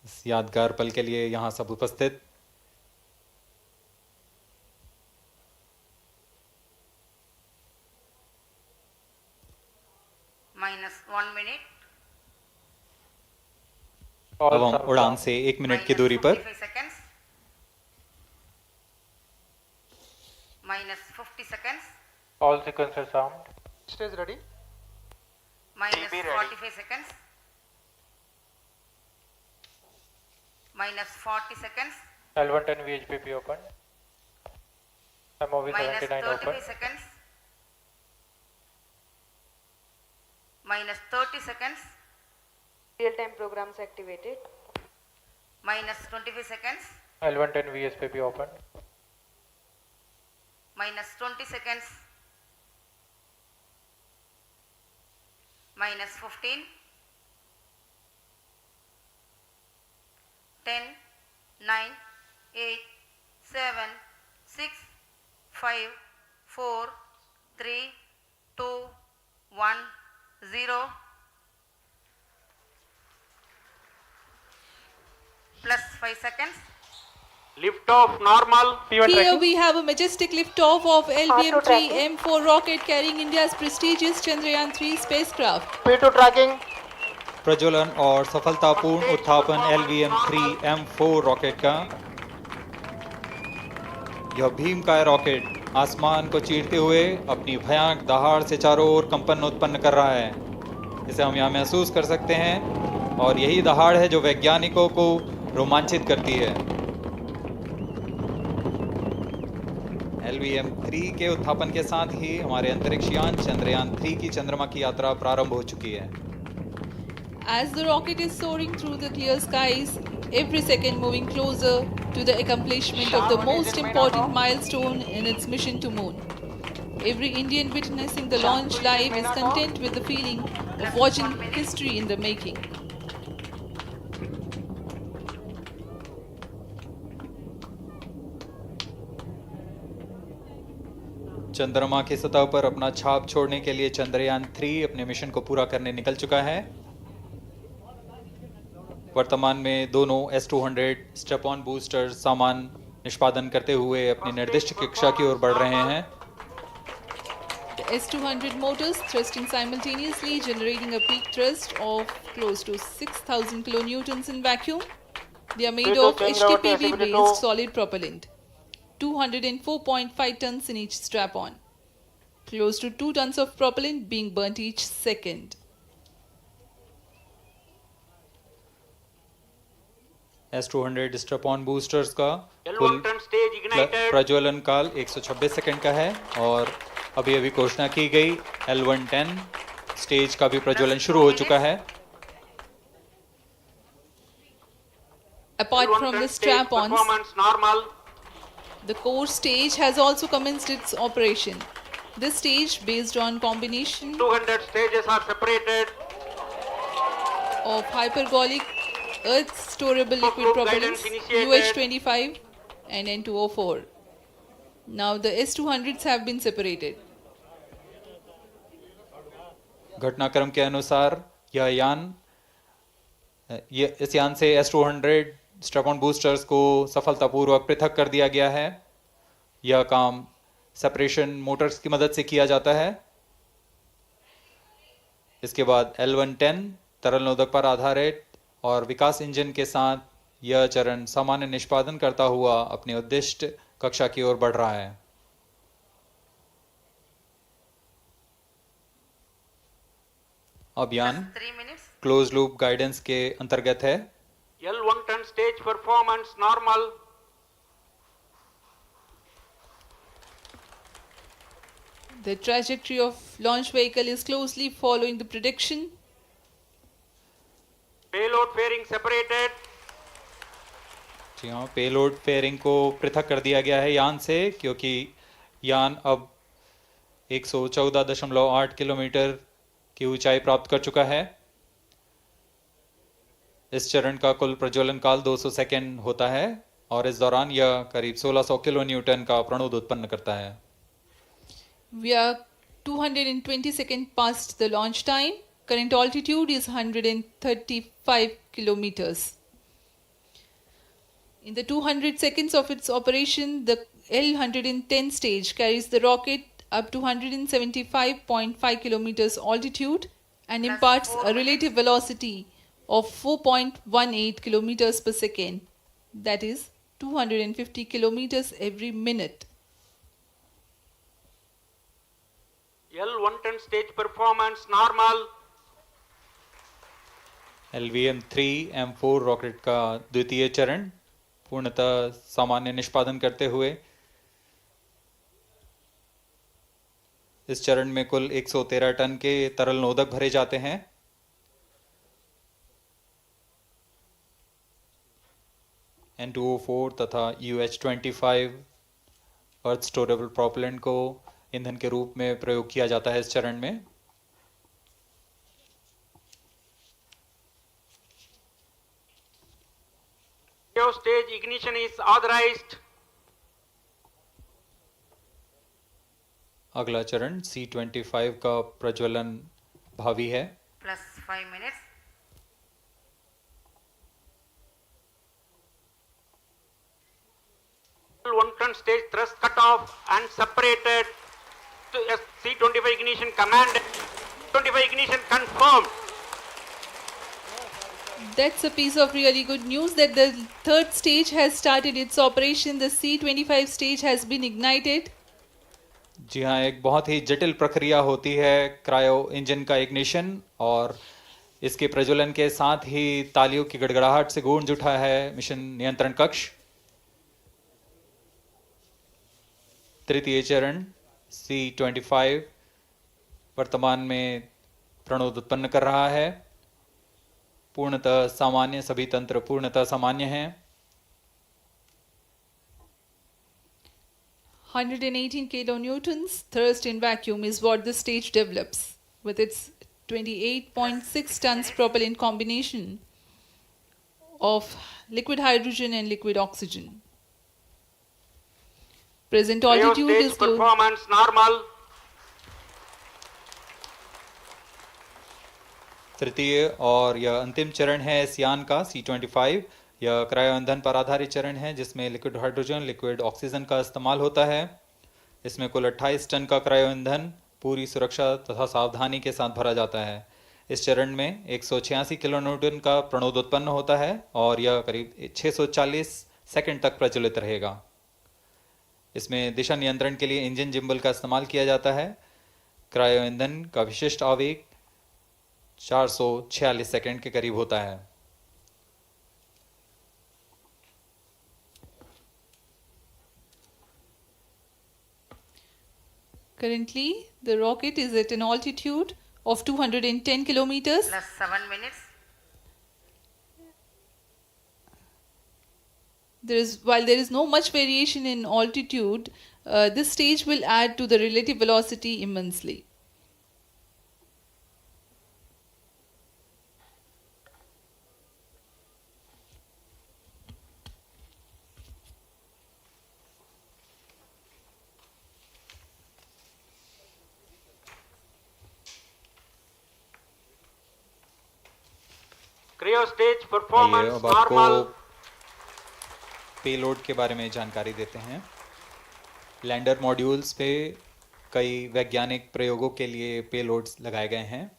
इस यादगार पल के लिए यहाँ सब उपस्थित। -1 minute. अब हम उड़ान से 1 मिनट की दूरी पर -45 seconds. -50 seconds. All sequences armed. Stage ready. -45 seconds. -40 seconds. L110 VHPP open. MOV 79 open. -35 seconds. -30 seconds. Real-time programs activated. minus 25 seconds, L110 VSPP open. minus 20 seconds, minus 15, 10, 9, 8, 7, 6, 5, 4, 3, 2, 1, 0. Plus 5 seconds. Lift off normal. Here we have a majestic liftoff of LVM3-M4 rocket carrying India's prestigious Chandrayaan-3 spacecraft. P2 tracking. प्रज्वलन और सफलतापूर्ण उत्थापन LVM3-M4 rocket का। यह भीमकाय rocket आसमान को चीरते हुए अपनी भयानक दहाड़ से चारों ओर कंपन उत्पन्न कर रहा है। इसे हम यहाँ महसूस कर सकते हैं और यही दहाड़ है जो वैज्ञानिकों को रोमांचित करती है। LVM3 के उत्थापन के साथ ही हमारे अंतरिक्ष यान चंद्रयान-3 की चंद्रमा की यात्रा प्रारंभ हो चुकी है। As the rocket is soaring through the clear skies, every second moving closer to the accomplishment of the most important milestone in its mission to moon. Every Indian witnessing the launch live is content with the feeling of watching history in the making. चंद्रमा की सतह पर अपना छाप छोड़ने के लिए चंद्रयान-3 अपने मिशन को पूरा करने निकल चुका है। वर्तमान में दोनों S200 स्टेप ऑन बूस्टर सामान निष्पादन करते हुए अपनी निर्दिष्ट कक्षा की ओर बढ़ रहे हैं। The S200 motors thrusting simultaneously, generating a peak thrust of close to 6,000 kilonewtons in vacuum. They are made of HTPV-based solid propellant. 204.5 tons in each strap-on. Close to 2 tons of propellant being burnt each second. S200 strap-on boosters का कुल प्रज्वलन काल 126 second का है और अभी घोषणा की गई L110 स्टेज का भी प्रज्वलन शुरू हो चुका है। Apart from the strap-ons, the core stage has also commenced its operation. This stage, based on combination 200 stages are separated of hypergolic Earth storable liquid propellants UH-25 and N2O4. Now the S200s have been separated. घटनाक्रम के अनुसार इस यान से S200 strap-on boosters को सफलतापूर्वक पृथक कर दिया गया है। यह काम सेपरेशन मोटर्स की मदद से किया जाता है। इसके बाद L110 तरल नोदक पर आधारित और विकास इंजन के साथ यह चरण सामान्य निष्पादन करता हुआ अपनी उद्दिष्ट कक्षा की ओर बढ़ रहा है। अभियान क्लोज लूप गाइडेंस के अंतर्गत है। L110 stage performance normal. The trajectory of launch vehicle is closely following the prediction. Payload fairing separated. जी हाँ, पेलोड फेयरिंग को पृथक कर दिया गया है यान से, क्योंकि यान अब 114.8 किलोमीटर की ऊंचाई प्राप्त कर चुका है। इस चरण का कुल प्रज्वलन काल 200 सेकेंड होता है और इस दौरान यह करीब 1600 किलो न्यूटन का प्रणुद उत्पन्न करता है। We are 220 seconds past the launch time. Current altitude is 135 kilometers. In the 200 seconds of its operation, the L110 stage carries the rocket up to 175.5 kilometers altitude and imparts a relative velocity of 4.18 kilometers per second, that is 250 kilometers every minute. L110 stage performance normal. LVM3-M4 rocket का द्वितीय चरण पूर्णतः सामान्य निष्पादन करते हुए इस चरण में कुल 113 टन के तरल नोदक भरे जाते हैं। N2O4 तथा UH-25 अर्थ स्टोरेबल प्रोपेलेंट को ईंधन के रूप में प्रयोग किया जाता है इस चरण में। Stage ignition is authorized. अगला चरण C25 का प्रज्वलन भावी है। Plus 5 minutes. L1 stage thrust cut off and separated to C25 ignition command. 25 ignition confirmed. That's a piece of really good news that the third stage has started its operation. The C25 stage has been ignited. जी हाँ, एक बहुत ही जटिल प्रक्रिया होती है cryo engine का ignition, और इसके प्रज्वलन के साथ ही तालियों की गड़गड़ाहट से गूंज उठा है मिशन नियंत्रण कक्ष। तृतीय चरण C25 वर्तमान में प्रणोद उत्पन्न कर रहा है। पूर्णतः सामान्य, सभी तंत्र पूर्णतः सामान्य हैं। 118 kilonewtons thrust in vacuum is what the stage develops with its 28.6 tons propellant combination of liquid hydrogen and liquid oxygen. Present altitude stage is low. Performance normal. तृतीय और यह अंतिम चरण है इस यान का C25। यह क्रायो ईंधन पर आधारित चरण है जिसमें लिक्विड हाइड्रोजन, लिक्विड ऑक्सीजन का इस्तेमाल होता है। इसमें कुल 28 टन का क्रायो ईंधन पूरी सुरक्षा तथा सावधानी के साथ भरा जाता है। इस चरण में 186 किलोन्यूटन का प्रणोद उत्पन्न होता है और यह करीब 640 सेकंड तक प्रज्वलित रहेगा। इसमें दिशा नियंत्रण के लिए इंजन जिम्बल का इस्तेमाल किया जाता है। क्रायो ईंधन का विशिष्ट आवेग 446 सेकंड के करीब होता है। Currently, the rocket is at an altitude of 210 kilometers. Plus 7 minutes. While there is no much variation in altitude, this stage will add to the relative velocity immensely. Cryo stage आइए performance अब आपको normal. Payload के बारे में जानकारी देते हैं। Lander modules पे कई वैज्ञानिक प्रयोगों के लिए पेलोड्स लगाए गए हैं।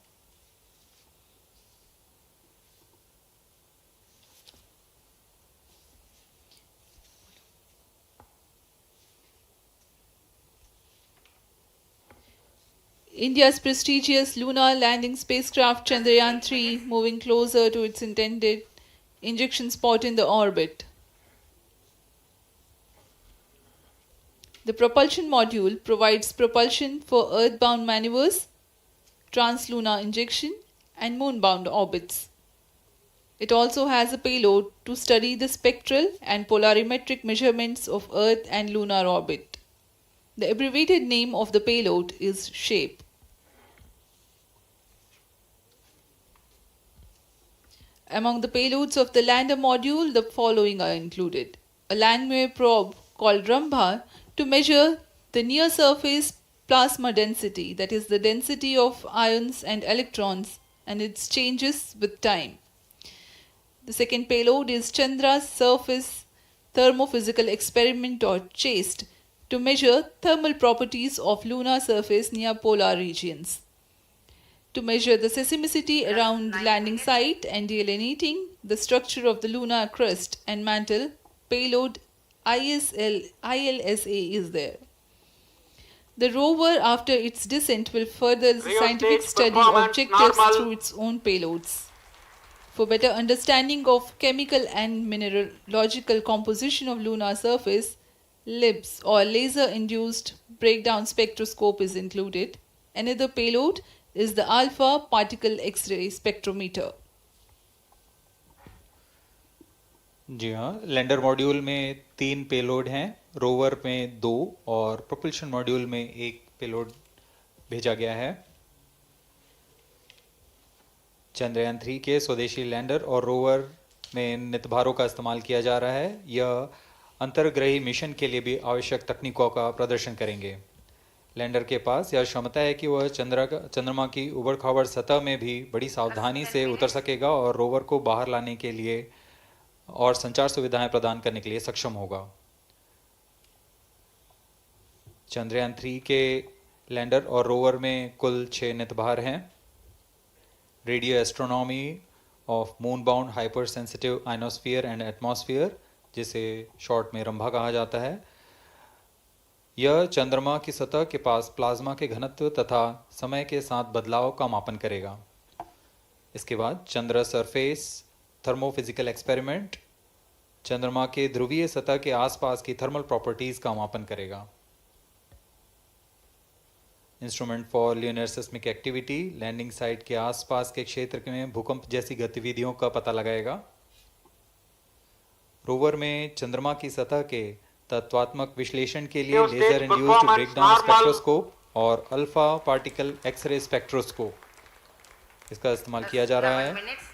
India's prestigious lunar landing spacecraft Chandrayaan-3 moving closer to its intended injection spot in the orbit. The propulsion module provides propulsion for earthbound maneuvers, translunar injection, and moonbound orbits. It also has a payload to study the spectral and polarimetric measurements of Earth and lunar orbit. The abbreviated name of the payload is SHAPE. Among the payloads of the lander module, the following are included. A landwehr probe called Rambha to measure the near surface plasma density, that is the density of ions and electrons and its changes with time. The second payload is Chandra's surface thermophysical experiment or CHAST to measure thermal properties of lunar surface near polar regions. To measure the seismicity around the landing site and delineating the structure of the lunar crust and mantle, payload ILSA is there. The rover, after its descent, will further the scientific study objectives through its own payloads. For better understanding of chemical and mineralogical composition of lunar surface, LIBS or laser-induced breakdown spectroscope is included. Another payload is the alpha particle X-ray spectrometer. जी हाँ, lander module में 3 payload हैं, rover में 2 और propulsion module में 1 payload भेजा गया है। चंद्रयान 3 के स्वदेशी लैंडर और रोवर में नितभारों का इस्तेमाल किया जा रहा है। यह अंतर्ग्रही मिशन के लिए भी आवश्यक तकनीकों का प्रदर्शन करेंगे। लैंडर के पास यह क्षमता है कि वह चंद्रमा की उबड़ खाबड़ सतह में भी बड़ी सावधानी से उतर सकेगा और रोवर को बाहर लाने के लिए और संचार सुविधाएं प्रदान करने के लिए सक्षम होगा। चंद्रयान 3 के लैंडर और रोवर में कुल 6 नितभार हैं। Radio astronomy of moon bound hyper sensitive ionosphere and atmosphere, जिसे शॉर्ट में रंभा कहा जाता है, यह चंद्रमा की सतह के पास प्लाज्मा के घनत्व तथा समय के साथ बदलाव का मापन करेगा। इसके बाद चंद्र सरफेस थर्मोफिजिकल एक्सपेरिमेंट चंद्रमा के ध्रुवीय सतह के आसपास की थर्मल प्रॉपर्टीज का मापन करेगा। Instrument for lunar seismic activity landing site के आसपास के क्षेत्र में भूकंप जैसी गतिविधियों का पता लगाएगा। रोवर में चंद्रमा की सतह के तत्वात्मक विश्लेषण के लिए लेजर इंड्यूस्ड ब्रेकडाउन स्पेक्ट्रोस्कोप और अल्फा पार्टिकल एक्सरे स्पेक्ट्रोस्कोप इसका इस्तेमाल किया जा रहा है।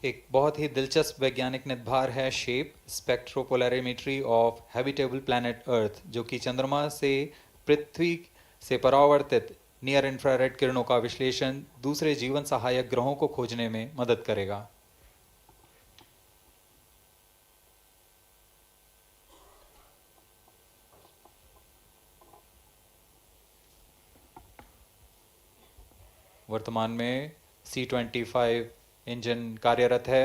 एक बहुत ही दिलचस्प वैज्ञानिक निर्धार है SHAPE spectropolarimetry of habitable planet Earth, जो कि चंद्रमा से पृथ्वी से परावर्तित नियर इंफ्रारेड किरणों का विश्लेषण दूसरे जीवन सहायक ग्रहों को खोजने में मदद करेगा। वर्तमान में C-25 इंजन कार्यरत है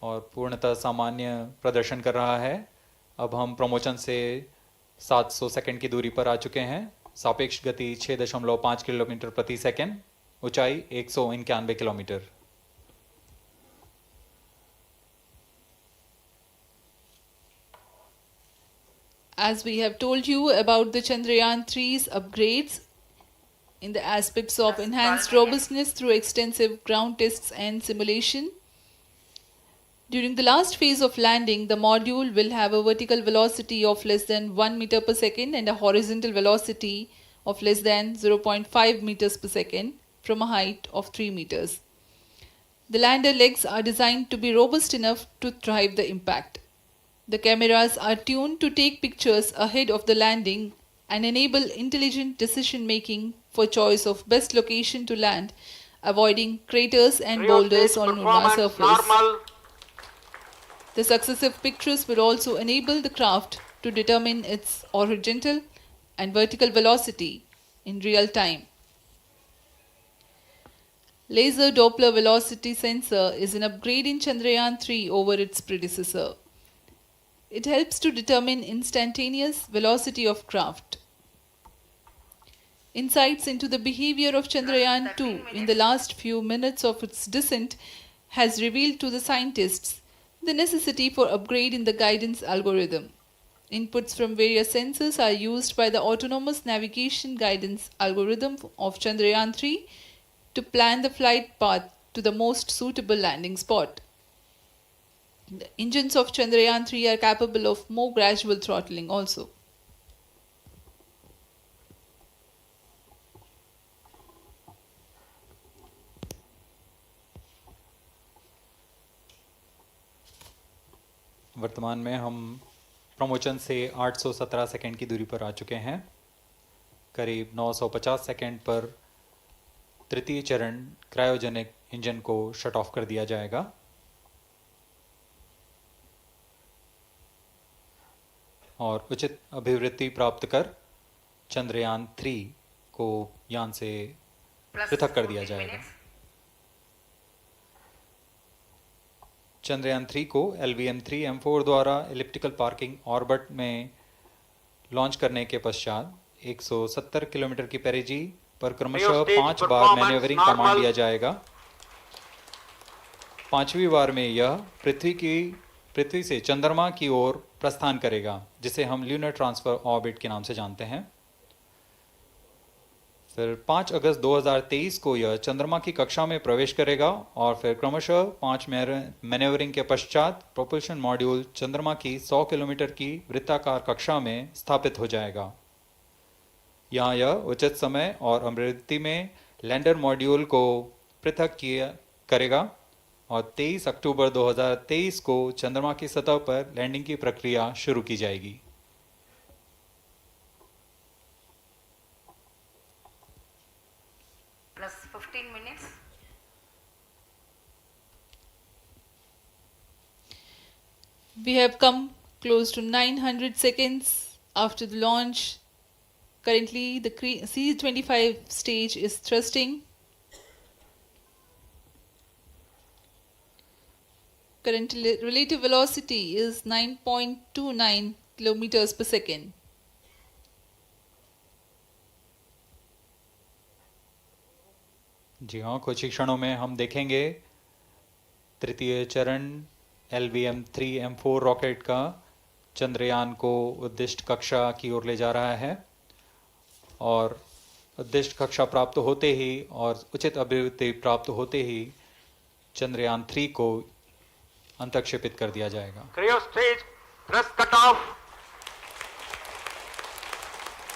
और पूर्णतः सामान्य प्रदर्शन कर रहा है। अब हम प्रमोशन से 700 सेकंड की दूरी पर आ चुके हैं। सापेक्ष गति 6.5 किलोमीटर प्रति सेकंड, ऊंचाई 191 kilometre. As we have told you about the Chandrayaan-3's upgrades in the aspects of enhanced robustness through extensive ground tests and simulation. During the last phase of landing, the module will have a vertical velocity of less than 1 meter per second and a horizontal velocity of less than 0.5 meters per second from a height of 3 meters. The lander legs are designed to be robust enough to thrive the impact. The cameras are tuned to take pictures ahead of the landing and enable intelligent decision making for choice of best location to land, avoiding craters and boulders on lunar surface. The successive pictures will also enable the craft to determine its horizontal and vertical velocity in real time. Laser Doppler velocity sensor is an upgrade in Chandrayaan-3 over its predecessor. It helps to determine instantaneous velocity of craft. Insights into the behavior of Chandrayaan-2 in the last few minutes of its descent has revealed to the scientists the necessity for upgrade in the guidance algorithm. Inputs from various sensors are used by the autonomous navigation guidance algorithm of Chandrayaan-3 to plan the flight path to the most suitable landing spot. The engines of Chandrayaan-3 are capable of more gradual throttling also. वर्तमान में हम promotion से 817 second की दूरी पर आ चुके हैं। करीब 950 सेकंड पर तृतीय चरण क्रायोजेनिक इंजन को शट ऑफ कर दिया जाएगा और उचित अभिवृद्धि प्राप्त कर चंद्रयान-3 को यान से पृथक कर दिया जाएगा। चंद्रयान-3 को LVM3-M4 द्वारा एलिप्टिकल पार्किंग ऑर्बिट में लॉन्च करने के पश्चात 170 किलोमीटर की पेरिजी पर क्रमशः 5 बार मैन्यूवरिंग कमांड दिया जाएगा। 5वीं बार में यह पृथ्वी से चंद्रमा की ओर प्रस्थान करेगा, जिसे हम ल्यूनर ट्रांसफर ऑर्बिट के नाम से जानते हैं। फिर 5 अगस्त 2023 को यह चंद्रमा की कक्षा में प्रवेश करेगा और फिर क्रमशः 5 मैनेवरिंग के पश्चात प्रोपल्शन मॉड्यूल चंद्रमा की 100 किलोमीटर की वृत्ताकार कक्षा में स्थापित हो जाएगा। यहाँ यह उचित समय और आवृत्ति में लैंडर मॉड्यूल को पृथक करेगा और 23 अक्टूबर 2023 को चंद्रमा की सतह पर लैंडिंग की प्रक्रिया शुरू की जाएगी। Plus 15 minutes. We have come close to 900 seconds after the launch. Currently, the C-25 stage is thrusting. Current relative velocity is 9.29 kilometers per second. जी हाँ, कुछ ही क्षणों में हम देखेंगे तृतीय चरण LVM3-M4 रॉकेट का चंद्रयान को उद्दिष्ट कक्षा की ओर ले जा रहा है और उद्दिष्ट कक्षा प्राप्त होते ही और उचित अभिवृद्धि प्राप्त होते ही चंद्रयान 3 को अंतक्षेपित कर दिया जाएगा। Cryo stage thrust cutoff.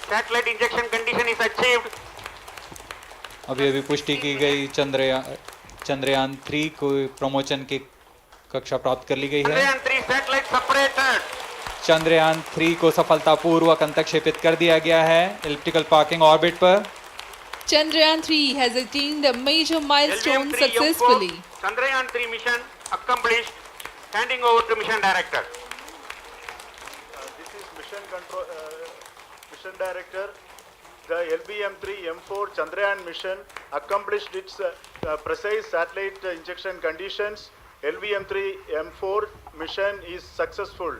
Satellite injection condition is achieved. अभी अभी पुष्टि की गई चंद्रयान 3 को प्रमोशन की कक्षा प्राप्त कर ली गई है। Chandrayaan 3 satellite separated. चंद्रयान 3 को सफलतापूर्वक अंतक्षेपित कर दिया गया है इलिप्टिकल पार्किंग ऑर्बिट पर। Chandrayaan 3 has attained a major milestone successfully. Chandrayaan 3 mission accomplished. Handing over to mission director. This is mission director. The LVM3-M4 Chandrayaan mission accomplished its precise satellite injection conditions. LVM3-M4 mission is successful.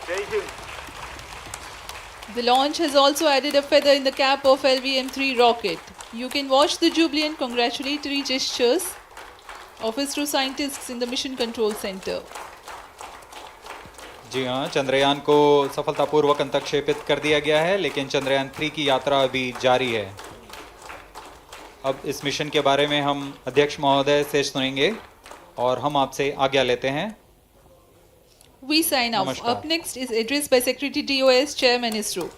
Jai Hind. The launch has also added a feather in the cap of LVM3 rocket. You can watch the jubilant congratulatory gestures of ISRO scientists in the Mission Control Center. जी हाँ, चंद्रयान को सफलतापूर्वक अंतक्षेपित कर दिया गया है, लेकिन चंद्रयान 3 की यात्रा अभी जारी है। अब इस मिशन के बारे में हम अध्यक्ष महोदय से सुनेंगे और हम आपसे आज्ञा लेते हैं। We sign off. Up next is address by Secretary DOS, Chairman ISRO.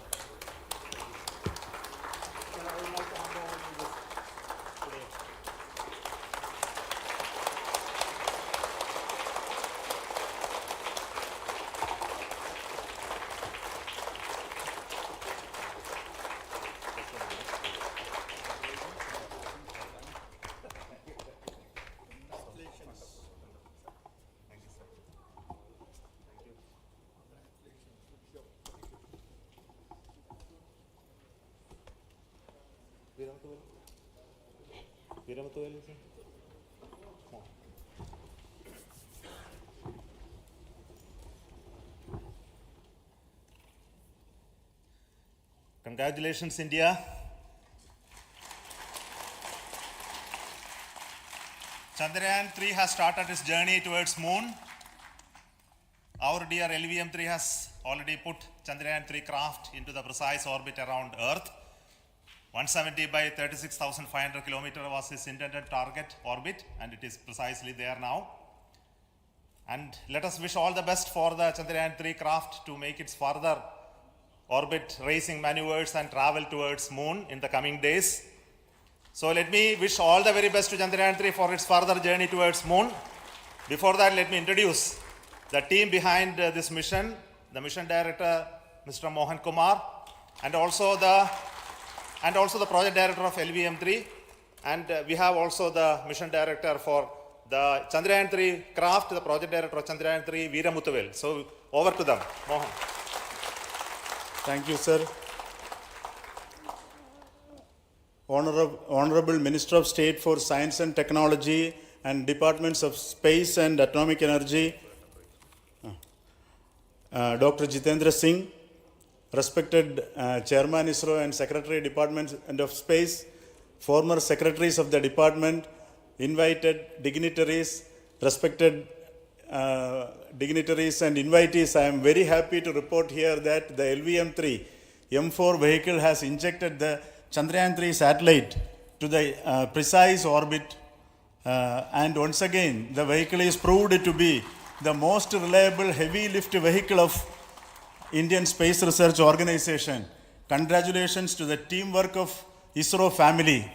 Congratulations, India. Chandrayaan 3 has started its journey towards moon. Our dear LVM3 has already put Chandrayaan 3 craft into the precise orbit around Earth. 170 by 36,500 kilometers was its intended target orbit, and it is precisely there now. And let us wish all the best for the Chandrayaan 3 craft to make its further orbit racing maneuvers and travel towards moon in the coming days. So let me wish all the very best to Chandrayaan 3 for its further journey towards moon. Before that, let me introduce the team behind this mission, the mission director, Mr. Mohan Kumar, and also the project director of LVM3, and we have also the mission director for the Chandrayaan 3 craft, the project director of Chandrayaan 3, Veera Muthuvel. So over to them, Mohan. Thank you, sir. Honorable Minister of State for Science and Technology and Departments of Space and Atomic Energy, Dr. Jitendra Singh, respected Chairman ISRO and Secretary Department of Space, former secretaries of the department, invited dignitaries, respected dignitaries and invitees, I am very happy to report here that the LVM3 M4 vehicle has injected the Chandrayaan-3 satellite to the precise orbit, and once again the vehicle is proved to be the most reliable heavy lift vehicle of Indian Space Research Organization. Congratulations to the teamwork of ISRO family.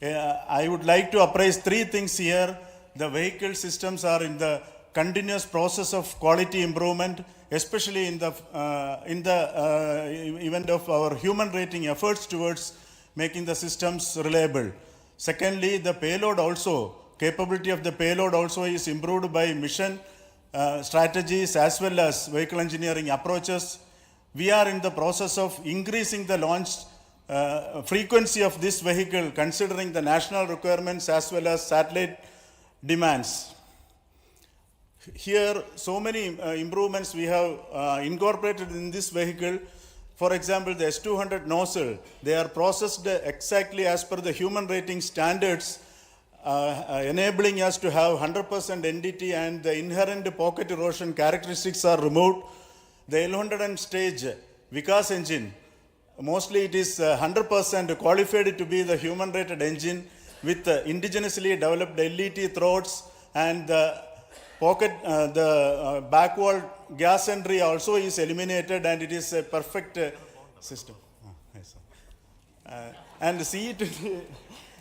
I would like to appraise three things here. The vehicle systems are in the continuous process of quality improvement, especially in the event of our human rating efforts towards making the systems reliable. Secondly, the payload also, capability of the payload also is improved by mission strategies as well as vehicle engineering approaches. We are in the process of increasing the launch frequency of this vehicle considering the national requirements as well as satellite demands. Here, so many improvements we have incorporated in this vehicle. For example, the S200 nozzle, they are processed exactly as per the human rating standards, enabling us to have 100% NDT, and the inherent pocket erosion characteristics are removed. The L100 stage Vikas engine, mostly it is 100% qualified to be the human rated engine with indigenously developed LET throats, and the pocket, the back wall gas entry also is eliminated, and it is a perfect system. Yes, and the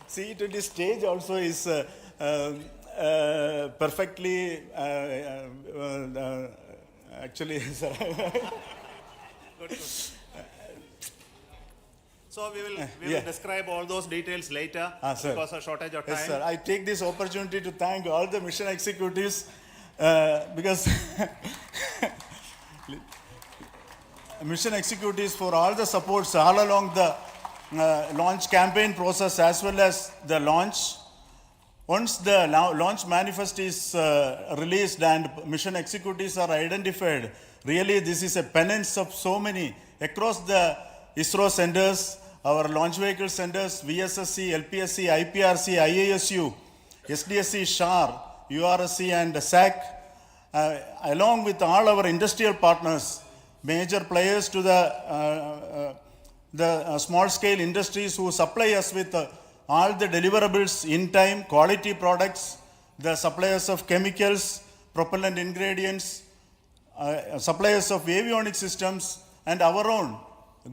CE20 stage also is perfectly actually, sir. Good. So we will describe all those details later because of shortage of time. Yes, sir. I take this opportunity to thank all the mission executives because mission executives for all the supports all along the launch campaign process as well as the launch. Once the launch manifest is released and mission executives are identified, really this is a penance of so many across the ISRO centers, our launch vehicle centers, VSSC, LPSC, IPRC, IASU, SDSC SHAR, URSC and SAC, along with all our industrial partners, major players to the small scale industries who supply us with all the deliverables in time, quality products, the suppliers of chemicals, propellant ingredients, suppliers of avionics systems, and our own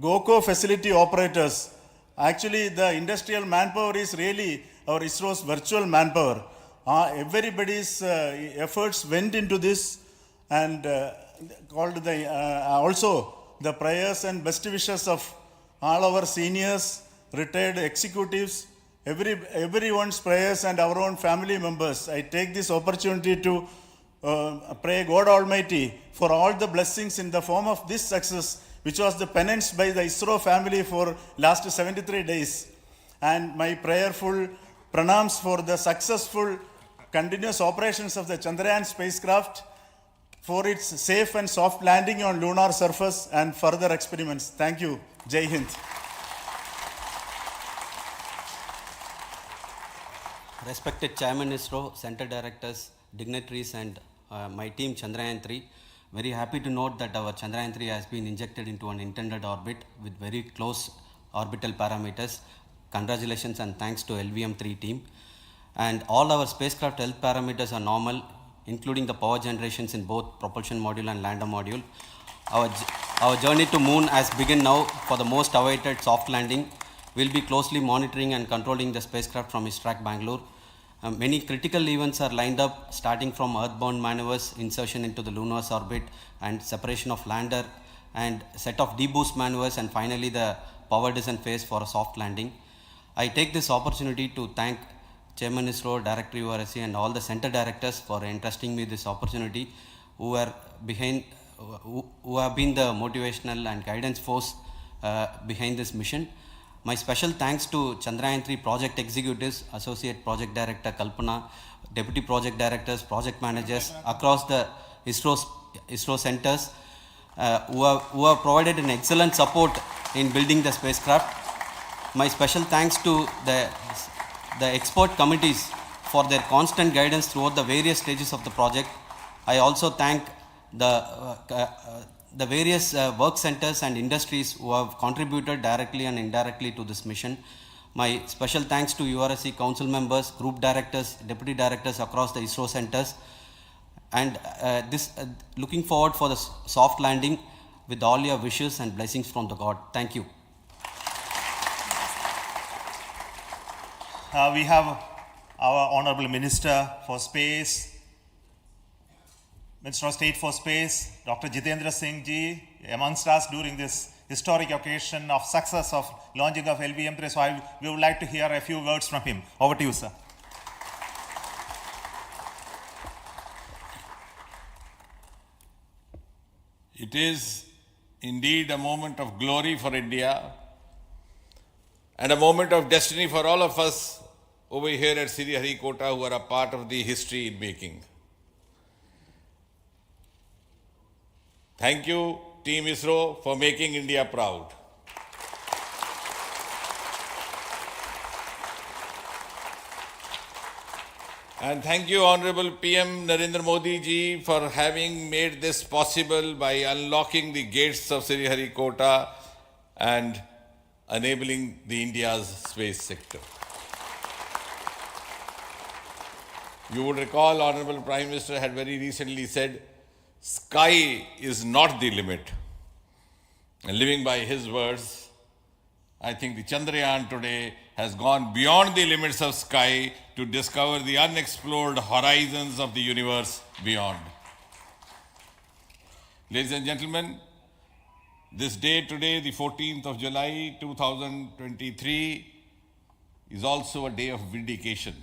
GOCO facility operators. Actually, the industrial manpower is really our ISRO's virtual manpower. Everybody's efforts went into this, and also the prayers and best wishes of all our seniors, retired executives, everyone's prayers and our own family members. I take this opportunity to pray God Almighty for all the blessings in the form of this success, which was the penance by the ISRO family for last 73 days. And my prayerful pranams for the successful continuous operations of the Chandrayaan spacecraft, for its safe and soft landing on lunar surface and further experiments. Thank you. Jai Hind. Respected Chairman ISRO, Center Directors, dignitaries and my team Chandrayaan-3, very happy to note that our Chandrayaan-3 has been injected into an intended orbit with very close orbital parameters. Congratulations and thanks to LVM3 team. And all our spacecraft health parameters are normal, including the power generations in both propulsion module and lander module. Our journey to moon has begun now for the most awaited soft landing. We'll be closely monitoring and controlling the spacecraft from ISRAC Bangalore. Many critical events are lined up, starting from earthbound maneuvers, insertion into the lunar's orbit, and separation of lander, and set of deboost maneuvers, and finally the power descent phase for a soft landing. I take this opportunity to thank Chairman ISRO, Director URSC, and all the center directors for entrusting me this opportunity, who have been the motivational and guidance force behind this mission. My special thanks to Chandrayaan-3 project executives, Associate Project Director Kalpana, Deputy Project Directors, Project Managers across the ISRO centers who have provided an excellent support in building the spacecraft. My special thanks to the expert committees for their constant guidance throughout the various stages of the project. I also thank the the various work centers and industries who have contributed directly and indirectly to this mission. My special thanks to URSC council members, group directors, deputy directors across the ISRO centers, and looking forward for the soft landing with all your wishes and blessings from the God. Thank you. We have our Honorable Minister for Space, Minister of State for Space, Dr. Jitendra Singh ji, amongst us during this historic occasion of success of launching of LVM3. So we would like to hear a few words from him. Over to you, sir. It is indeed a moment of glory for India and a moment of destiny for all of us over here at Sriharikota who are a part of the history in making. Thank you, Team ISRO, for making India proud. And thank you, Honorable PM Narendra Modi ji, for having made this possible by unlocking the gates of Sriharikota and enabling the India's space sector. You would recall, Honorable Prime Minister had very recently said, sky is not the limit. And living by his words, I think the Chandrayaan today has gone beyond the limits of sky to discover the unexplored horizons of the universe beyond. Ladies and gentlemen, this day today, the 14th of July 2023, is also a day of vindication.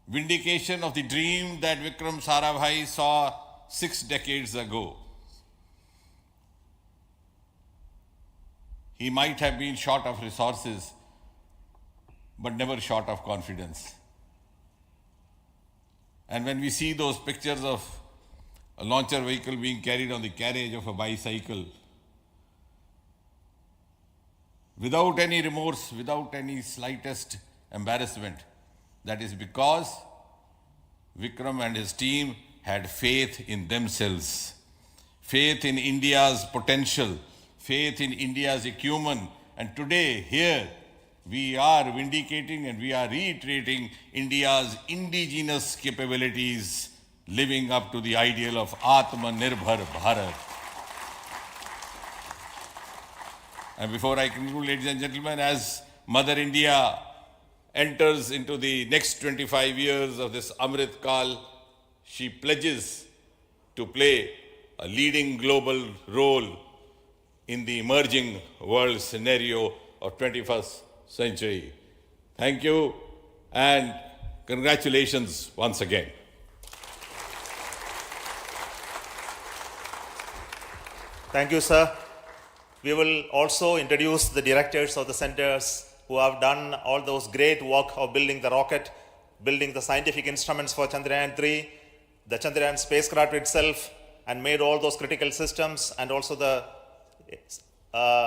Vindication of the dream that Vikram Sarabhai saw 6 decades ago. He might have been short of resources, but never short of confidence. And when we see those pictures of a launcher vehicle being carried on the carriage of a bicycle, without any remorse, without any slightest embarrassment, that is because Vikram and his team had faith in themselves, faith in India's potential, faith in India's acumen. And today, here, we are vindicating and we are reiterating India's indigenous capabilities, living up to the ideal of Atmanirbhar Bharat. And before I conclude, ladies and gentlemen, as Mother India enters into the next 25 years of this Amrit Kal, she pledges to play a leading global role in the emerging world scenario of 21st century. Thank you and congratulations once again. Thank you, sir. We will also introduce the directors of the centers who have done all those great work of building the rocket, building the scientific instruments for Chandrayaan-3, the Chandrayaan spacecraft itself, and made all those critical systems, and also the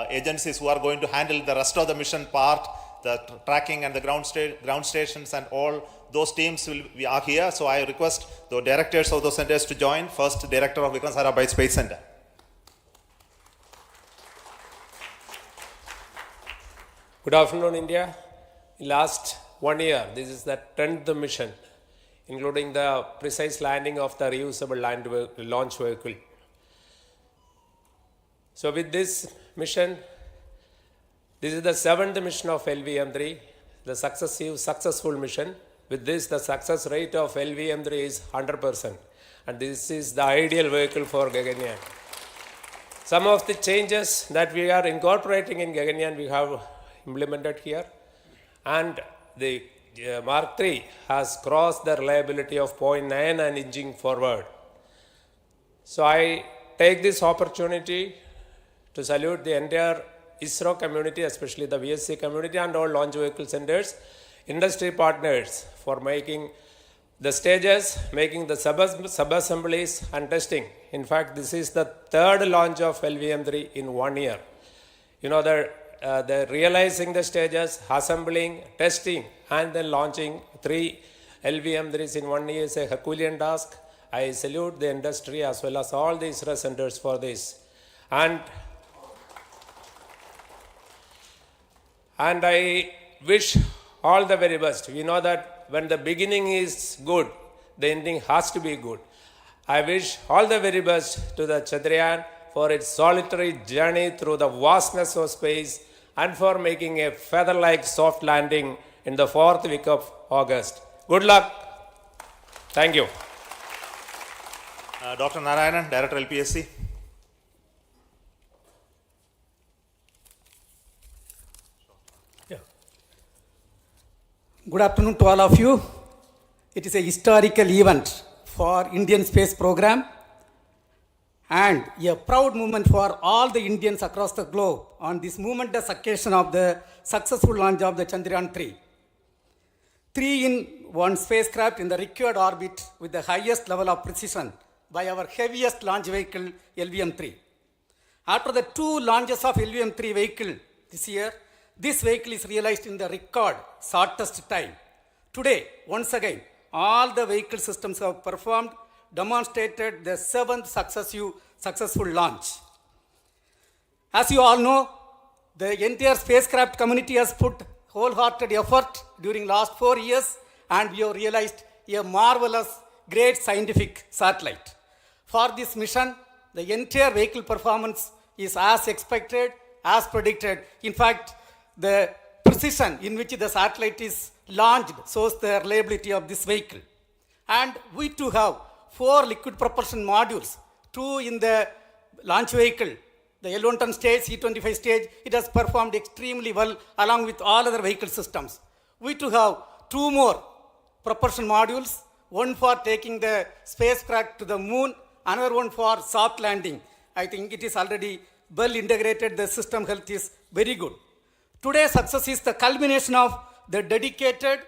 agencies who are going to handle the rest of the mission part, the tracking and the ground stations, and all those teams are here. So I request the directors of those centers to join. First, Director of Vikram Sarabhai Space Center. Good afternoon, India. In last 1 year, this is the 10th mission, including the precise landing of the reusable launch vehicle. So with this mission, this is the 7th mission of LVM3, the successful mission. With this, the success rate of LVM3 is 100%. And this is the ideal vehicle for Gaganyaan. Some of the changes that we are incorporating in Gaganyaan, we have implemented here. And the Mark III has crossed the reliability of 0.9 and inching forward. So I take this opportunity to salute the entire ISRO community, especially the VSC community and all launch vehicle centers, industry partners for making the stages, making the sub-assemblies and testing. In fact, this is the 3rd launch of LVM3 in 1 year. You know, the realizing the stages, assembling, testing, and then launching 3 LVM3s in 1 year is a Herculean task. I salute the industry as well as all the ISRO centers for this. And I wish all the very best. We know that when the beginning is good, the ending has to be good. I wish all the very best to the Chandrayaan for its solitary journey through the vastness of space and for making a feather-like soft landing in the 4th week of August. Good luck. Thank you. Dr. Narayanan, Director LPSC. Good afternoon to all of you. It is a historical event for Indian space program and a proud moment for all the Indians across the globe on this momentous occasion of the successful launch of the Chandrayaan-3. 3-in-1 spacecraft in the required orbit with the highest level of precision by our heaviest launch vehicle LVM3. After the 2 launches of LVM3 vehicle this year, this vehicle is realized in the record shortest time. Today, once again, all the vehicle systems have performed, demonstrated the 7th successful launch. As you all know, the entire spacecraft community has put wholehearted effort during last 4 years and we have realized a marvelous, great scientific satellite. For this mission, the entire vehicle performance is as expected, as predicted. In fact, the precision in which the satellite is launched shows the reliability of this vehicle. And we too have 4 liquid propulsion modules, 2 in the launch vehicle. The L110 stage, C25 stage, it has performed extremely well along with all other vehicle systems. We too have 2 more propulsion modules, one for taking the spacecraft to the moon, another one for soft landing. I think it is already well integrated, the system health is very good. Today's success is the culmination of the dedicated,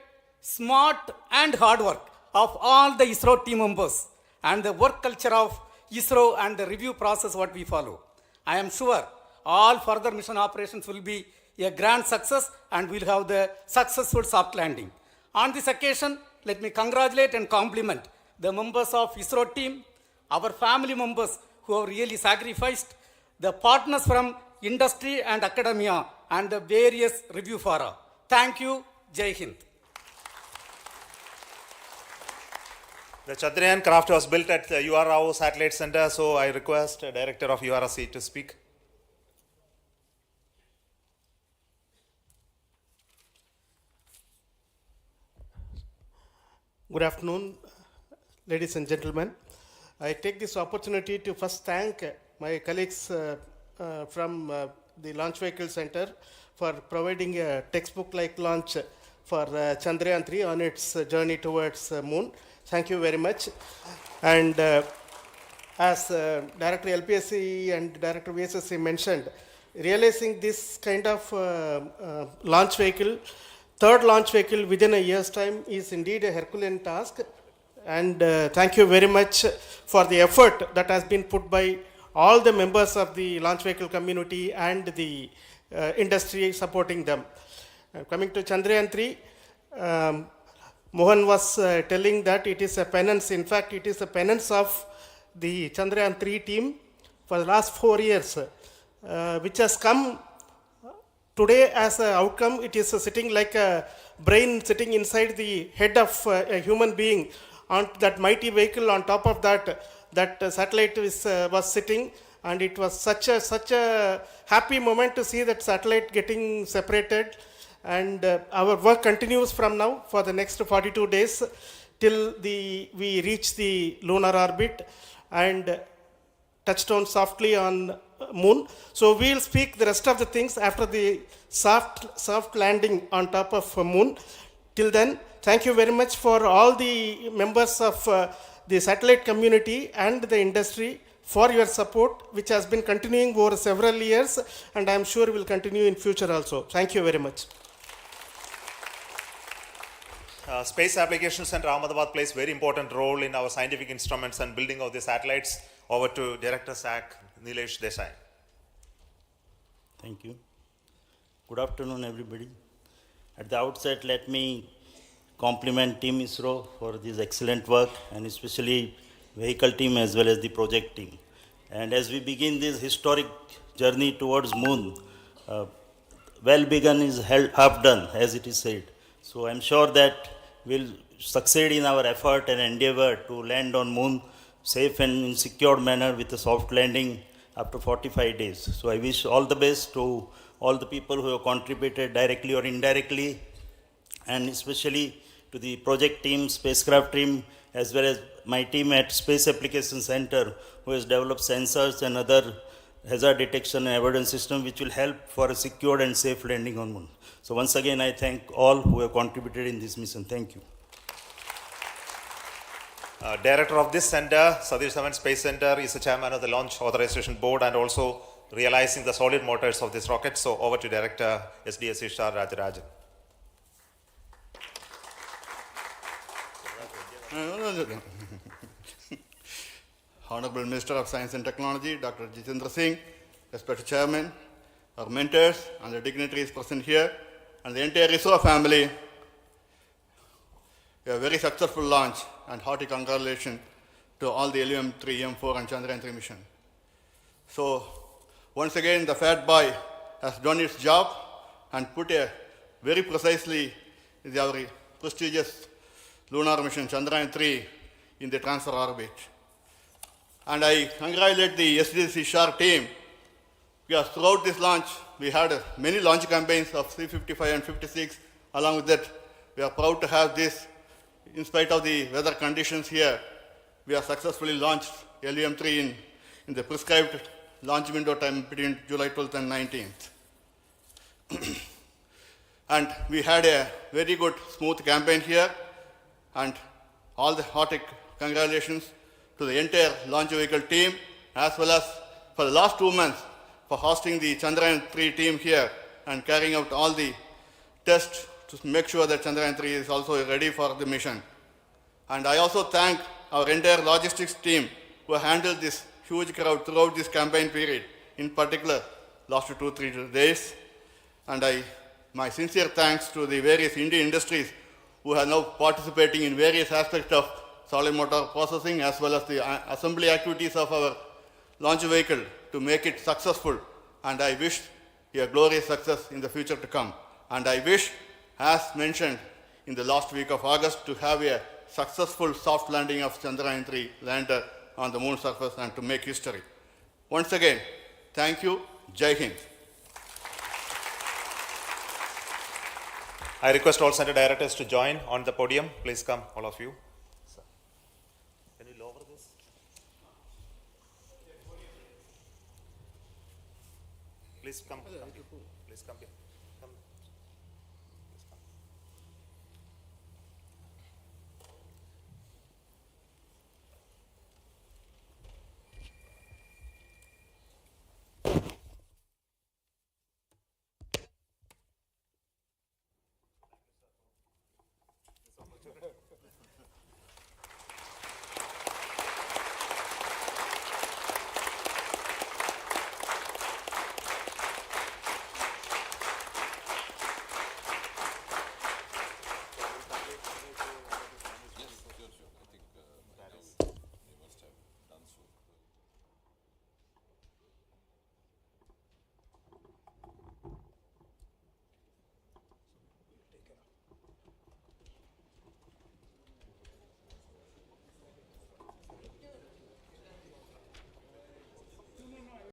smart and hard work of all the ISRO team members and the work culture of ISRO and the review process what we follow. I am sure all further mission operations will be a grand success and we'll have the successful soft landing. On this occasion, let me congratulate and compliment the members of ISRO team, our family members who have really sacrificed, the partners from industry and academia and the various review fora. Thank you. Jai Hind. The Chandrayaan craft was built at the URO Satellite Center, so I request the Director of URC to speak. Good afternoon, ladies and gentlemen. I take this opportunity to first thank my colleagues from the Launch Vehicle Center for providing a textbook-like launch for Chandrayaan-3 on its journey towards moon. Thank you very much. And as Director LPSC and Director VSSC mentioned, realizing this kind of launch vehicle, third launch vehicle within a year's time is indeed a Herculean task. And thank you very much for the effort that has been put by all the members of the launch vehicle community and the industry supporting them. Coming to Chandrayaan-3, Mohan was telling that it is a penance. In fact, it is a penance of the Chandrayaan-3 team for the last 4 years, which has come today as an outcome. It is sitting like a brain sitting inside the head of a human being on that mighty vehicle. On top of that, that satellite was sitting, and it was such a happy moment to see that satellite getting separated. And our work continues from now for the next 42 days till we reach the lunar orbit and touchdown softly on moon. So we'll speak the rest of the things after the soft landing on top of moon. Till then, thank you very much for all the members of the satellite community and the industry for your support, which has been continuing over several years, and I am sure will continue in future also. Thank you very much. Space Applications Center Ahmedabad plays very important role in our scientific instruments and building of the satellites. Over to Director SAC, Nilesh Desai. Thank you. Good afternoon, everybody. At the outset, let me compliment Team ISRO for this excellent work, and especially vehicle team as well as the project team. And as we begin this historic journey towards moon, well begun is half done, as it is said. So I'm sure that we'll succeed in our effort and endeavor to land on moon safe and in secured manner with a soft landing after 45 days. So I wish all the best to all the people who have contributed directly or indirectly, and especially to the project team, spacecraft team, as well as my team at Space Application Center, who has developed sensors and other hazard detection and avoidance system which will help for a secured and safe landing on moon. So once again, I thank all who have contributed in this mission. Thank you. Director of this center, Satish Dhawan Space Center, is the chairman of the Launch Authorization Board and also realizing the solid motors of this rocket. So over to Director SDSC SHAR Rajarajan. Honorable Minister of Science and Technology, Dr. Jitendra Singh, respected Chairman, our mentors and the dignitaries present here, and the entire ISRO family, a very successful launch and hearty congratulations to all the LVM3-M4 and Chandrayaan-3 mission. So, once again, the fat boy has done its job and put a very precisely our prestigious lunar mission Chandrayaan-3 in the transfer orbit. And I congratulate the SDSC SHAR team, because throughout this launch, we had many launch campaigns of C-55 and 56. Along with that, we are proud to have this. In spite of the weather conditions here, we have successfully launched LVM3 in the prescribed launch window time between July 12th and 19th. And we had a very good, smooth campaign here, and all the hearty congratulations to the entire launch vehicle team, as well as for the last 2 months for hosting the Chandrayaan-3 team here and carrying out all the tests to make sure that Chandrayaan-3 is also ready for the mission. And I also thank our entire logistics team who handled this huge crowd throughout this campaign period, in particular last 2-3 days. And my sincere thanks to the various Indian industries who are now participating in various aspects of solid motor processing as well as the assembly activities of our launch vehicle to make it successful. And I wish a glorious success in the future to come. And I wish, as mentioned in the last week of August, to have a successful soft landing of Chandrayaan-3 lander on the moon surface and to make history. Once again, thank you. Jai Hind. I request all center directors to join on the podium. Please come, all of you. Can you lower this? Please come. Please come here.